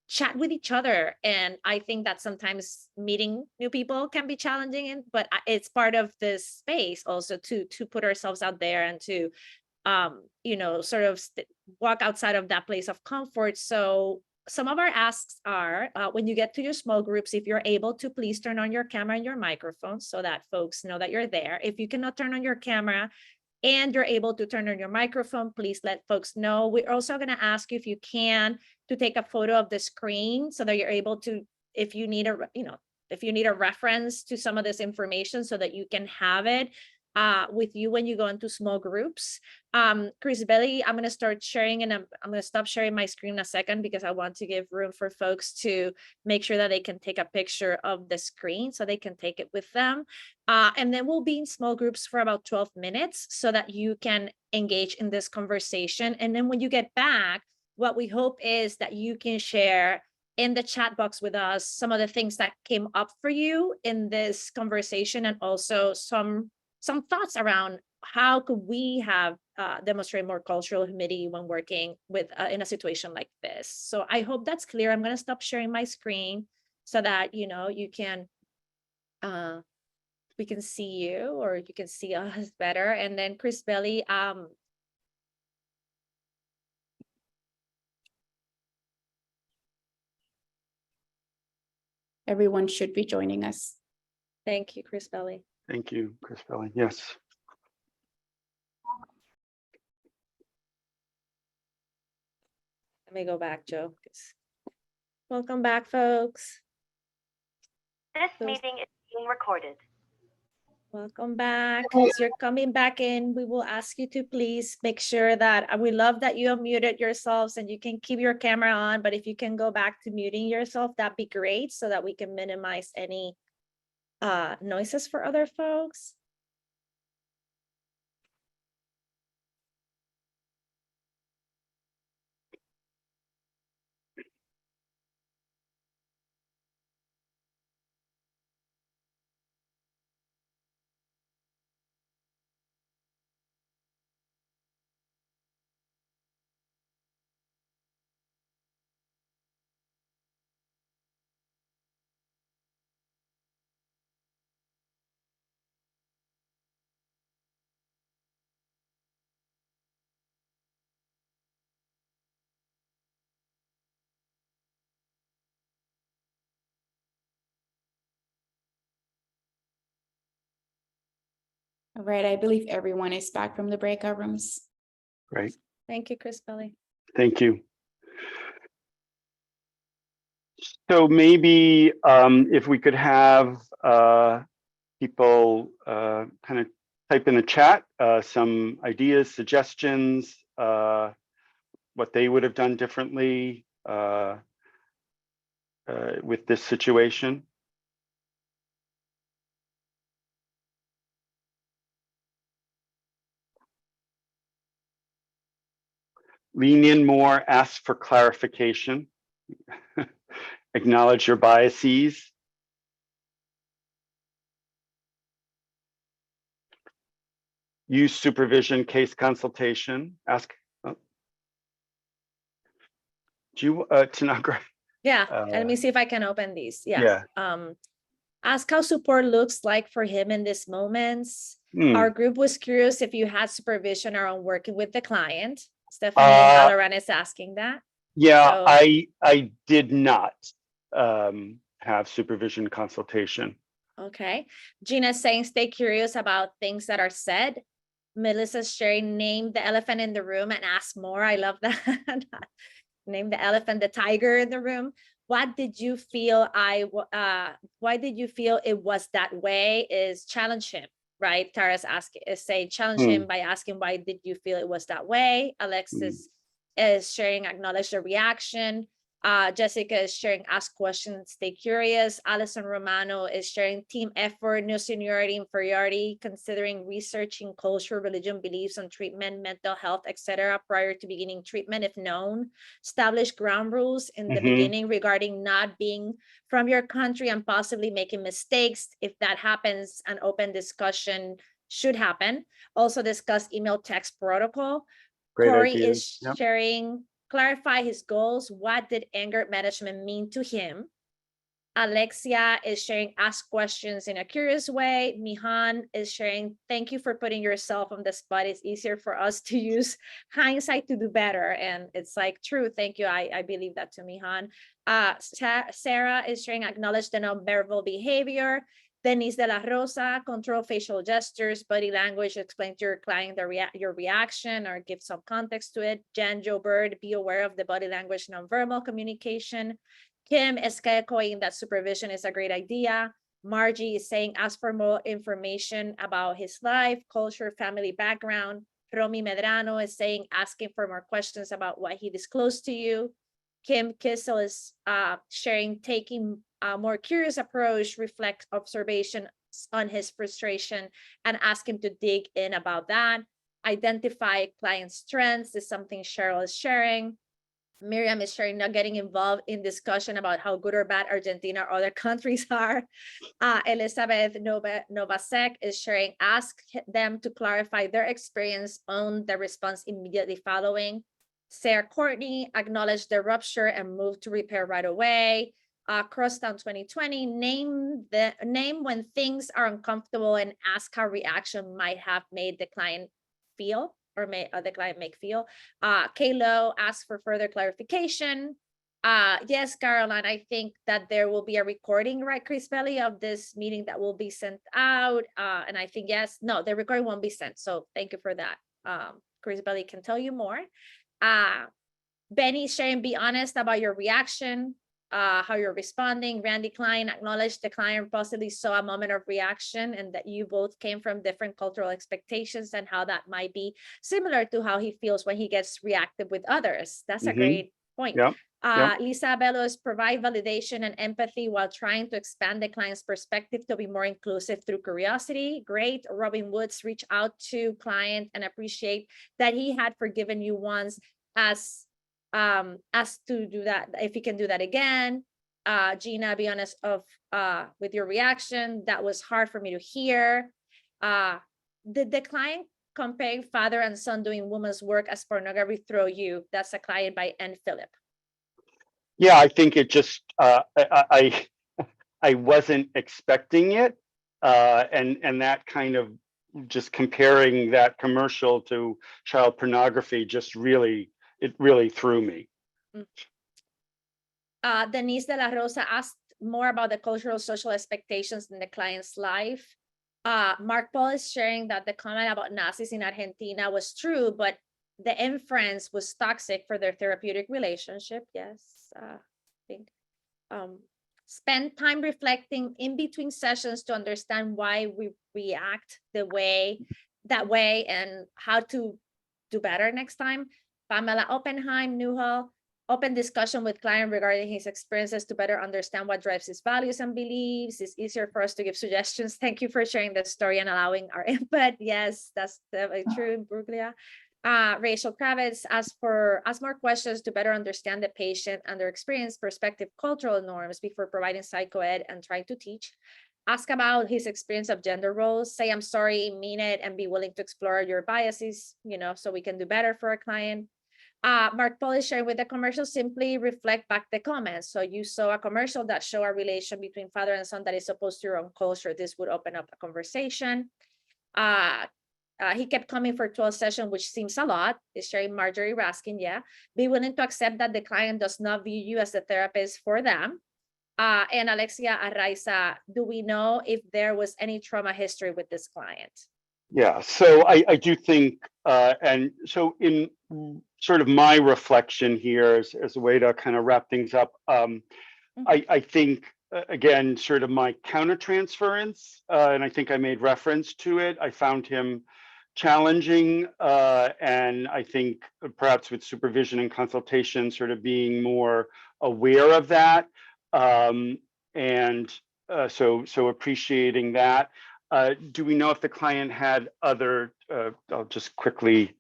chat with each other. And I think that sometimes meeting new people can be challenging, but it's part of this space also to put ourselves out there and to you know, sort of walk outside of that place of comfort. So some of our asks are, when you get to your small groups, if you're able to, please turn on your camera and your microphone so that folks know that you're there. If you cannot turn on your camera and you're able to turn on your microphone, please let folks know. We're also going to ask you, if you can, to take a photo of the screen so that you're able to, if you need a, you know, if you need a reference to some of this information so that you can have it with you when you go into small groups. Chris Belly, I'm going to start sharing, and I'm going to stop sharing my screen in a second because I want to give room for folks to make sure that they can take a picture of the screen so they can take it with them. And then we'll be in small groups for about 12 minutes so that you can engage in this conversation. And then when you get back, what we hope is that you can share in the chat box with us some of the things that came up for you in this conversation, and also some thoughts around how could we have demonstrate more cultural humility when working with in a situation like this. So I hope that's clear. I'm going to stop sharing my screen so that you can we can see you, or you can see us better. And then Chris Belly, everyone should be joining us. thank you, Chris Belly. Thank you, Chris Belli. Yes. Let me go back, Joe. Welcome back, folks. This Those- meeting is being recorded. Welcome back. As you're coming back in, we will ask you to please make sure that we love that you unmuted yourselves and you can keep your camera on, but if you can go back to muting yourself, that'd be great so that we can minimize any noises for other folks. All right, I believe everyone is back from the breakout rooms. Great. Thank you, Chris Belli. Thank you. So maybe if we could have people kind of type in the chat some ideas, suggestions, what they would have done differently with this situation. Lean in more, ask for clarification, acknowledge your biases. Use supervision, case consultation, ask. Do you, Tanagra? Yeah, let me see if I can open these. Yeah. Ask how support looks like for him in these moments. Our group was curious if you had supervision around working with the client. Stephanie Halloran is asking that. Yeah, So, I did not have supervision consultation. okay. Gina's saying stay curious about things that are said. Melissa's sharing name the elephant in the room and ask more. I love that. Name the elephant, the tiger in the room. What did you feel why did you feel it was that way? Is challenge him, right? Tara's asking, challenge him by asking, why did you feel it was that way? Alexis is sharing, acknowledge the reaction. Jessica is sharing, ask questions, stay curious. Alison Romano is sharing team effort, no seniority, inferiority, considering researching culture, religion, beliefs on treatment, mental health, etc. prior to beginning treatment if known. Establish ground rules in the beginning regarding not being from your country and possibly making mistakes. If that happens, an open discussion should happen. Also discuss email text protocol. Great Corey idea. is sharing, clarify his goals. What did anger management mean to him? Alexia is sharing, ask questions in a curious way. Mihan is sharing, thank you for putting yourself on the spot. It's easier for us to use hindsight to do better. And it's like, true, thank you. I believe that to Mihan. Sarah is sharing, acknowledge the nonverbal behavior. Denise de la Rosa, control facial gestures, body language, explain to your client your reaction or give some context to it. Jan Jo Bird, be aware of the body language nonverbal communication. Kim is echoing that supervision is a great idea. Margie is saying, ask for more information about his life, culture, family background. Romy Medrano is saying, asking for more questions about what he disclosed to you. Kim Kissel is sharing, taking a more curious approach, reflect observation on his frustration and ask him to dig in about that. Identify client strengths is something Cheryl is sharing. Miriam is sharing not getting involved in discussion about how good or bad Argentina or other countries are. Elizabeth Novasek is sharing, ask them to clarify their experience on the response immediately following. Sarah Courtney, acknowledge the rupture and move to repair right away. Crosstown 2020, name when things are uncomfortable and ask how reaction might have made the client feel or may the client make feel. Kaylo, ask for further clarification. Yes, Caroline, I think that there will be a recording, right, Chris Belly, of this meeting that will be sent out. And I think, yes, no, the recording won't be sent. So thank you for that. Chris Belly can tell you more. Benny sharing, be honest about your reaction, how you're responding. Randy Klein, acknowledge the client possibly saw a moment of reaction and that you both came from different cultural expectations and how that might be similar to how he feels when he gets reactive with others. That's a great point. Yeah. Lisa Bellows, provide validation and empathy while trying to expand the client's perspective to be more inclusive through curiosity. Great. Robin Woods, reach out to client and appreciate that he had forgiven you once, as to do that if he can do that again. Gina, be honest with your reaction. That was hard for me to hear. Did the client comparing father and son doing women's work as pornography throw you? That's a client by N. Phillip. Yeah, I think it just I wasn't expecting it, and that kind of just comparing that commercial to child pornography just really threw me. Denise de la Rosa asked more about the cultural social expectations in the client's life. Mark Paul is sharing that the comment about Nazis in Argentina was true, but the inference was toxic for their therapeutic relationship. Yes, I think. Spend time reflecting in between sessions to understand why we react that way and how to do better next time. Pamela Oppenheim, Newhall, open discussion with client regarding his experiences to better understand what drives his values and beliefs. It's easier for us to give suggestions. Thank you for sharing the story and allowing our input. Yes, that's true, Bruglia. Rachel Kravitz, ask more questions to better understand the patient and their experience, perspective, cultural norms before providing psychoed and trying to teach. Ask about his experience of gender roles. Say, I'm sorry, mean it, and be willing to explore your biases, so we can do better for our client. Mark Paul is sharing with the commercial, simply reflect back the comments. So you saw a commercial that show a relation between father and son that is opposed to your own culture. This would open up a conversation. He kept coming for 12 sessions, which seems a lot. Is sharing Marjorie Raskin, yeah. Be willing to accept that the client does not view you as the therapist for them. And Alexia Araiza, do we know if there was any trauma history with this client? Yeah, so I do think, and so in sort of my reflection here as a way to kind of wrap things up, I think, again, sort of my countertransference, and I think I made reference to it. I found him challenging, and I think perhaps with supervision and consultation, sort of being more aware of that, and so appreciating that. Do we know if the client had other, I'll just quickly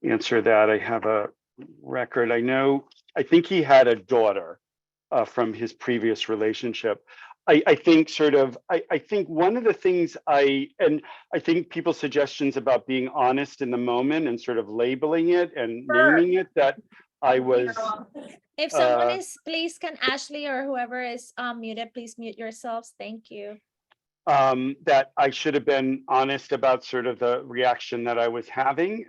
answer that. I have a record. I think he had a daughter from his previous relationship. I think I think one of the things I think people's suggestions about being honest in the moment and sort of labeling it and naming it, that I was. If someone is, please, can Ashley or whoever is muted, please mute yourselves. Thank you. That I should have been honest about sort of the reaction that I was having.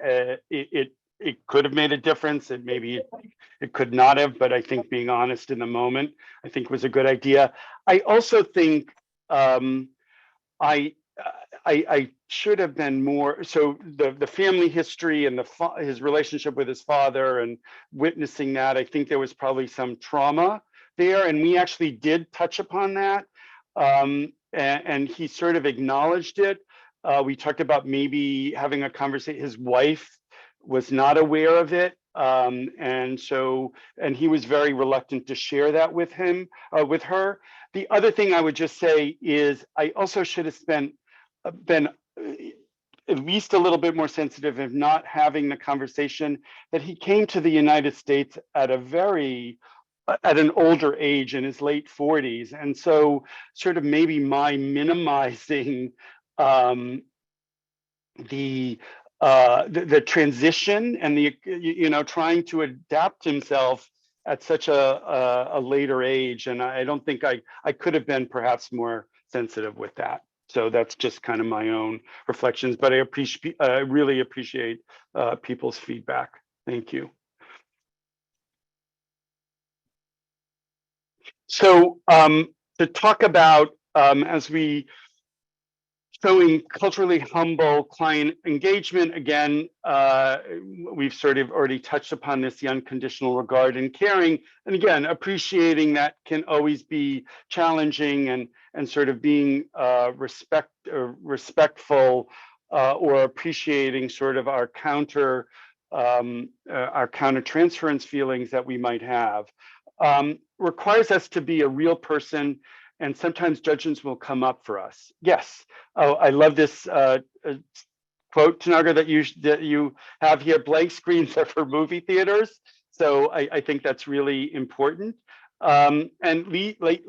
It could have made a difference. It could not have, but I think being honest in the moment, I think, was a good idea. I also think I should have been more, so the family history and his relationship with his father and witnessing that, I think there was probably some trauma there, and we actually did touch upon that. And he sort of acknowledged it. We talked about maybe having a conversation. His wife was not aware of it, and he was very reluctant to share that with her. The other thing I would just say is I also should have been at least a little bit more sensitive of not having the conversation that he came to the United States at at an older age, in his late 40s. And so sort of maybe my minimizing the transition and trying to adapt himself at such a later age. And I don't think I could have been perhaps more sensitive with that. So that's just kind of my own reflections, but I really appreciate people's feedback. Thank you. So to talk about, as we showing culturally humble client engagement, again, we've sort of already touched upon this, the unconditional regard and caring. And again, appreciating that can always be challenging, and sort of being respectful or appreciating sort of our counter transference feelings that we might have, requires us to be a real person. And sometimes judgments will come up for us. Yes. Oh, I love this quote, Tanagra, that you have here. Blank screens are for movie theaters. So I think that's really important. And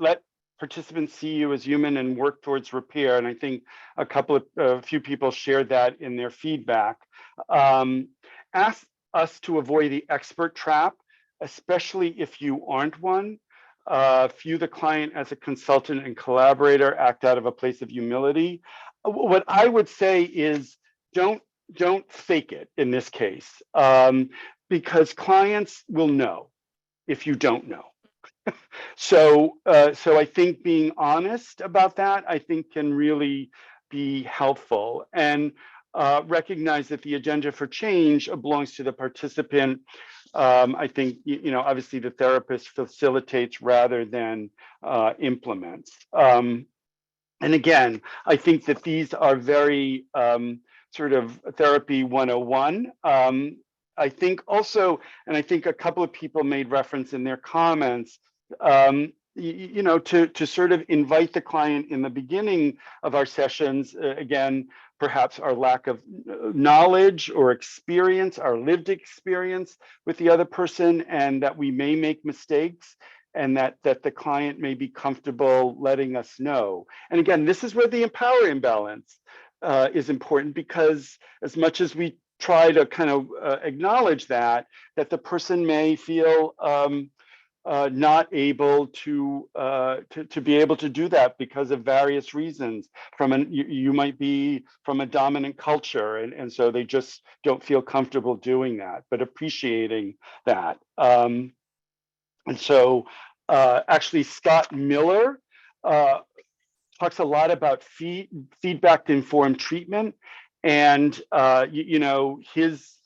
let participants see you as human and work towards repair. And I think a few people shared that in their feedback. Ask us to avoid the expert trap, especially if you aren't one. View the client as a consultant and collaborator, act out of a place of humility. What I would say is don't fake it in this case, because clients will know if you don't know. So I think being honest about that, I think, can really be helpful, and recognize that the agenda for change belongs to the participant. I think, obviously the therapist facilitates rather than implements. And again, I think that these are very sort of therapy 101. I think also, and I think a couple of people made reference in their comments, to sort of invite the client in the beginning of our sessions, again, perhaps our lack of knowledge or experience, our lived experience with the other person, and that we may make mistakes, and that the client may be comfortable letting us know. And again, this is where the empower imbalance is important, because as much as we try to kind of acknowledge that the person may feel not able to be able to do that because of various reasons. You might be from a dominant culture, and so they just don't feel comfortable doing that, but appreciating that. And so actually Scott Miller talks a lot about feedback to inform treatment, and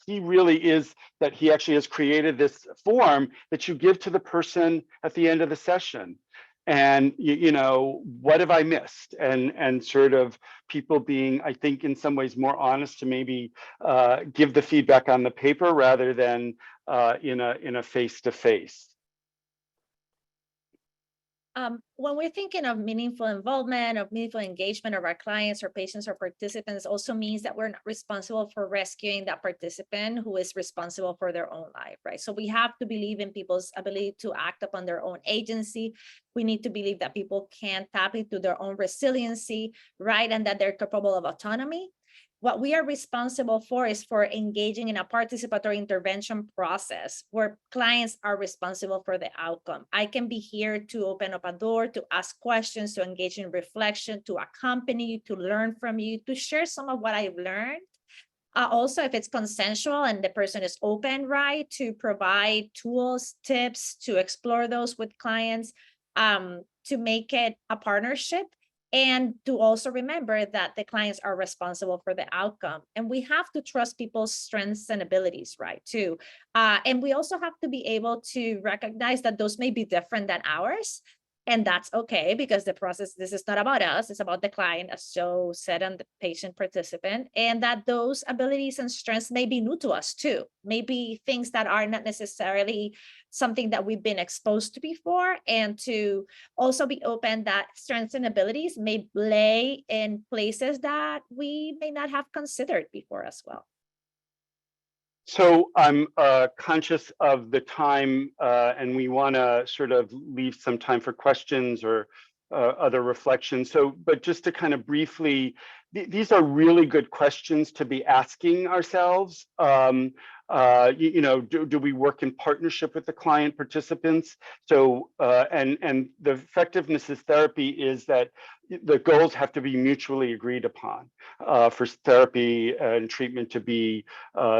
he really is that he actually has created this form that you give to the person at the end of the session. And what have I missed? And sort of people being, I think, in some ways more honest to maybe give the feedback on the paper rather than in a face-to-face. When we're thinking of meaningful involvement, of meaningful engagement of our clients or patients or participants, also means that we're not responsible for rescuing that participant who is responsible for their own life, right? So we have to believe in people's ability to act upon their own agency. We need to believe that people can tap into their own resiliency, right? And that they're capable of autonomy. What we are responsible for is for engaging in a participatory intervention process where clients are responsible for the outcome. I can be here to open up a door, to ask questions, to engage in reflection, to accompany you, to learn from you, to share some of what I've learned. Also, if it's consensual and the person is open, right, to provide tools, tips, to explore those with clients, to make it a partnership. And to also remember that the clients are responsible for the outcome. And we have to trust people's strengths and abilities, right, too. And we also have to be able to recognize that those may be different than ours. And that's okay, because the process, this is not about us, it's about the client, as Joe said, and the patient participant, and that those abilities and strengths may be new to us too. Maybe things that are not necessarily something that we've been exposed to before, and to also be open that strengths and abilities may lay in places that we may not have considered before as well. So I'm conscious of the time, and we want to sort of leave some time for questions or other reflections. So, but just to kind of briefly, these are really good questions to be asking ourselves. Do we work in partnership with the client participants? So, and the effectiveness of therapy is that the goals have to be mutually agreed upon for therapy and treatment to be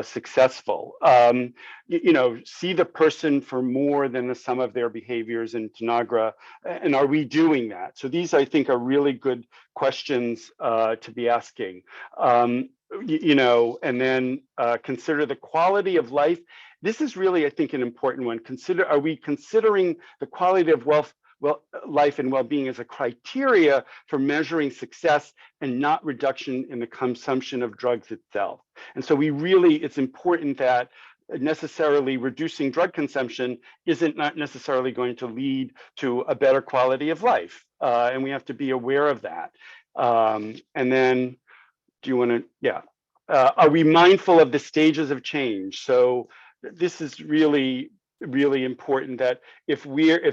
successful. See the person for more than the sum of their behaviors in Tanagra, and are we doing that? So these, I think, are really good questions to be asking. And then consider the quality of life. This is really, I think, an important one. Are we considering the quality of life and well-being as a criteria for measuring success and not reduction in the consumption of drugs itself? And so it's important that necessarily reducing drug consumption isn't not necessarily going to lead to a better quality of life. And we have to be aware of that. And then, do you want to, yeah. Are we mindful of the stages of change? So this is really important, that if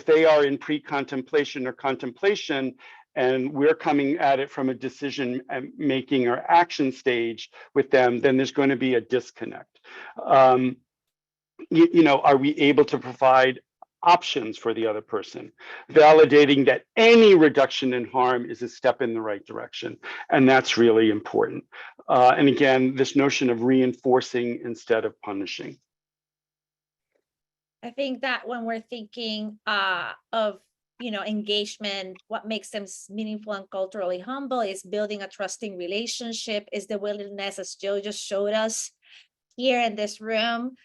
they are in pre-contemplation or contemplation, and we're coming at it from a decision making or action stage with them, then there's going to be a disconnect. Are we able to provide options for the other person, validating that any reduction in harm is a step in the right direction? And that's really important. And again, this notion of reinforcing instead of punishing. I think that when we're thinking of engagement, what makes them meaningful and culturally humble is building a trusting relationship, is the willingness, as Joe just showed us here in this room,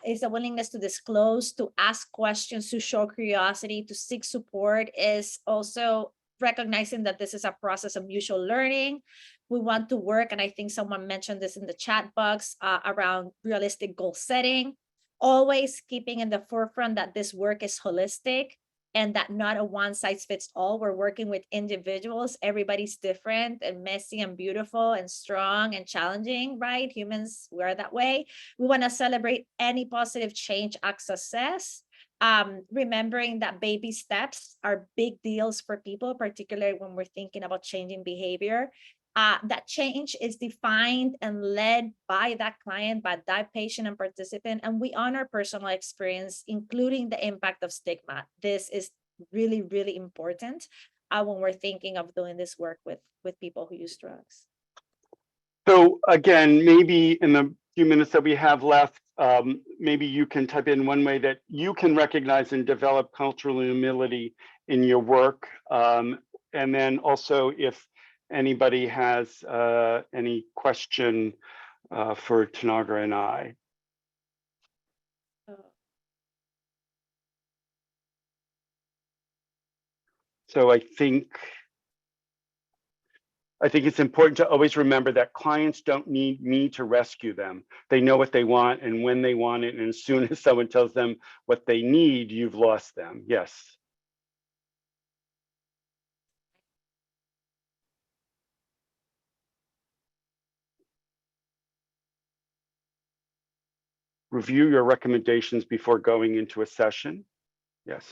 is the willingness to disclose, to ask questions, to show curiosity, to seek support, is also recognizing that this is a process of mutual learning. We want to work, and I think someone mentioned this in the chat box, around realistic goal setting, always keeping in the forefront that this work is holistic and that not a one size fits all. We're working with individuals. Everybody's different and messy and beautiful and strong and challenging, right? Humans, we are that way. We want to celebrate any positive change as success. Remembering that baby steps are big deals for people, particularly when we're thinking about changing behavior. That change is defined and led by that client, by that patient and participant, and we honor personal experience, including the impact of stigma. This is really, really important when we're thinking of doing this work with people who use drugs. So again, maybe in the few minutes that we have left, maybe you can type in one way that you can recognize and develop cultural humility in your work. And then also, if anybody has any question for Tanagra and I. So I think it's important to always remember that clients don't need me to rescue them. They know what they want and when they want it. And as soon as someone tells them what they need, you've lost them. Yes. Review your recommendations before going into a session. Yes.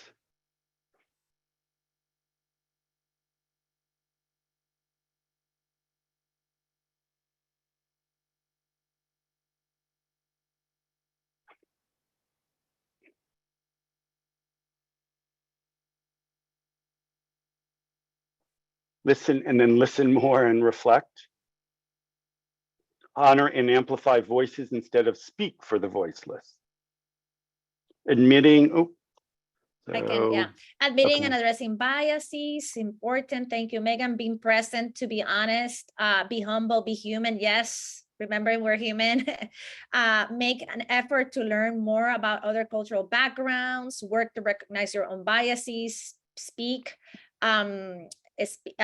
Listen, and then listen more and reflect. Honor and amplify voices instead of speak for the voiceless. Admitting, admitting and addressing biases, important. Thank you, Megan. Being present, to be honest, be humble, be human. Yes, remembering we're human. Make an effort to learn more about other cultural backgrounds, work to recognize your own biases, speak.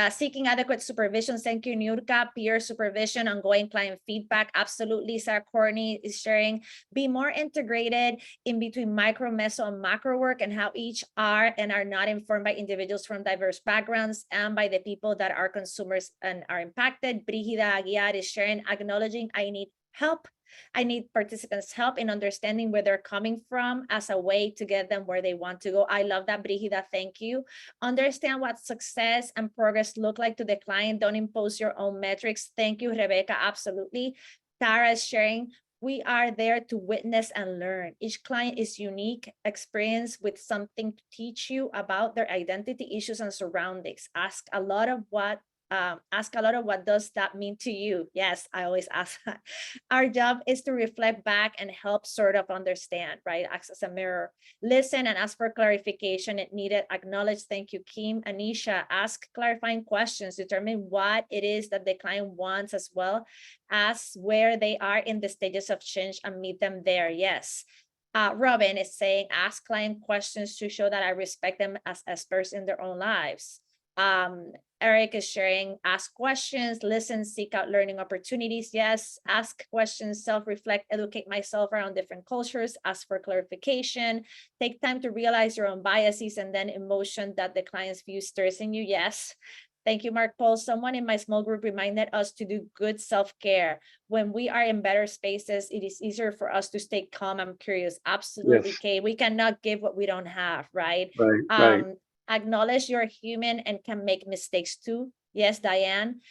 Seeking adequate supervision. Thank you, Nurka. Peer supervision, ongoing client feedback. Absolutely. Sarah Courtney is sharing. Be more integrated in between micro, meso, and macro work, and how each are and are not informed by individuals from diverse backgrounds and by the people that are consumers and are impacted. Brigida Aguiar is sharing, acknowledging I need help. I need participants' help in understanding where they're coming from as a way to get them where they want to go. I love that, Brigida. Thank you. Understand what success and progress look like to the client. Don't impose your own metrics. Thank you, Rebecca. Absolutely. Tara is sharing. We are there to witness and learn. Each client is unique experience with something to teach you about their identity, issues, and surroundings. Ask a lot of what does that mean to you? Yes, I always ask that. Our job is to reflect back and help sort of understand, right? Act as a mirror. Listen and ask for clarification if needed. Acknowledge. Thank you, Kim. Anisha, ask clarifying questions. Determine what it is that the client wants as well as where they are in the stages of change and meet them there. Yes. Robin is saying, ask client questions to show that I respect them as experts in their own lives. Eric is sharing, ask questions, listen, seek out learning opportunities. Yes, ask questions, self-reflect, educate myself around different cultures, ask for clarification, take time to realize your own biases and then emotion that the client's view stirs in you. Yes. Thank you, Mark Paul. Someone in my small group reminded us to do good self-care. When we are in better spaces, it is easier for us to stay calm and curious. Absolutely, Yes. Kay. We cannot give what we don't have, right? Right. Acknowledge you're human and can make mistakes too. Yes, Diane.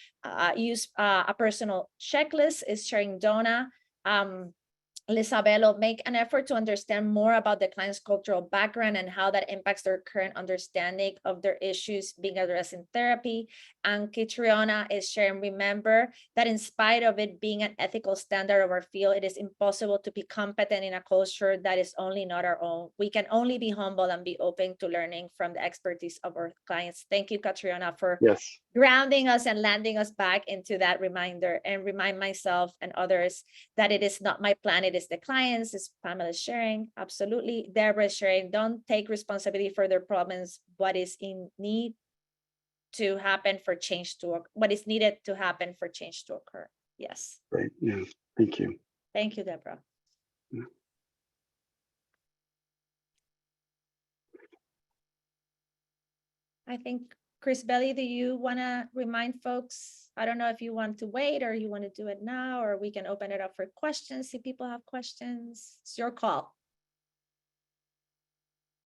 Use a personal checklist is sharing Donna. Lisabello, make an effort to understand more about the client's cultural background and how that impacts their current understanding of their issues being addressed in therapy. And Kitriona is sharing, remember that in spite of it being an ethical standard of our field, it is impossible to be competent in a culture that is only not our own. We can only be humble and be open to learning from the expertise of our clients. Thank you, Katriona, for grounding us and landing us back into that reminder, and remind myself and others that it is not my plan, it is the clients. Is Pamela sharing? Absolutely. Deborah is sharing, don't take responsibility for their problems. What is in need to happen for change to occur? What is needed to happen for change to occur? Yes. Right. Yeah. Thank you. Thank you, Deborah. Yeah. I think, Chris Belly, do you want to remind folks? I don't know if you want to wait or you want to do it now, or we can open it up for questions if people have questions. It's your call.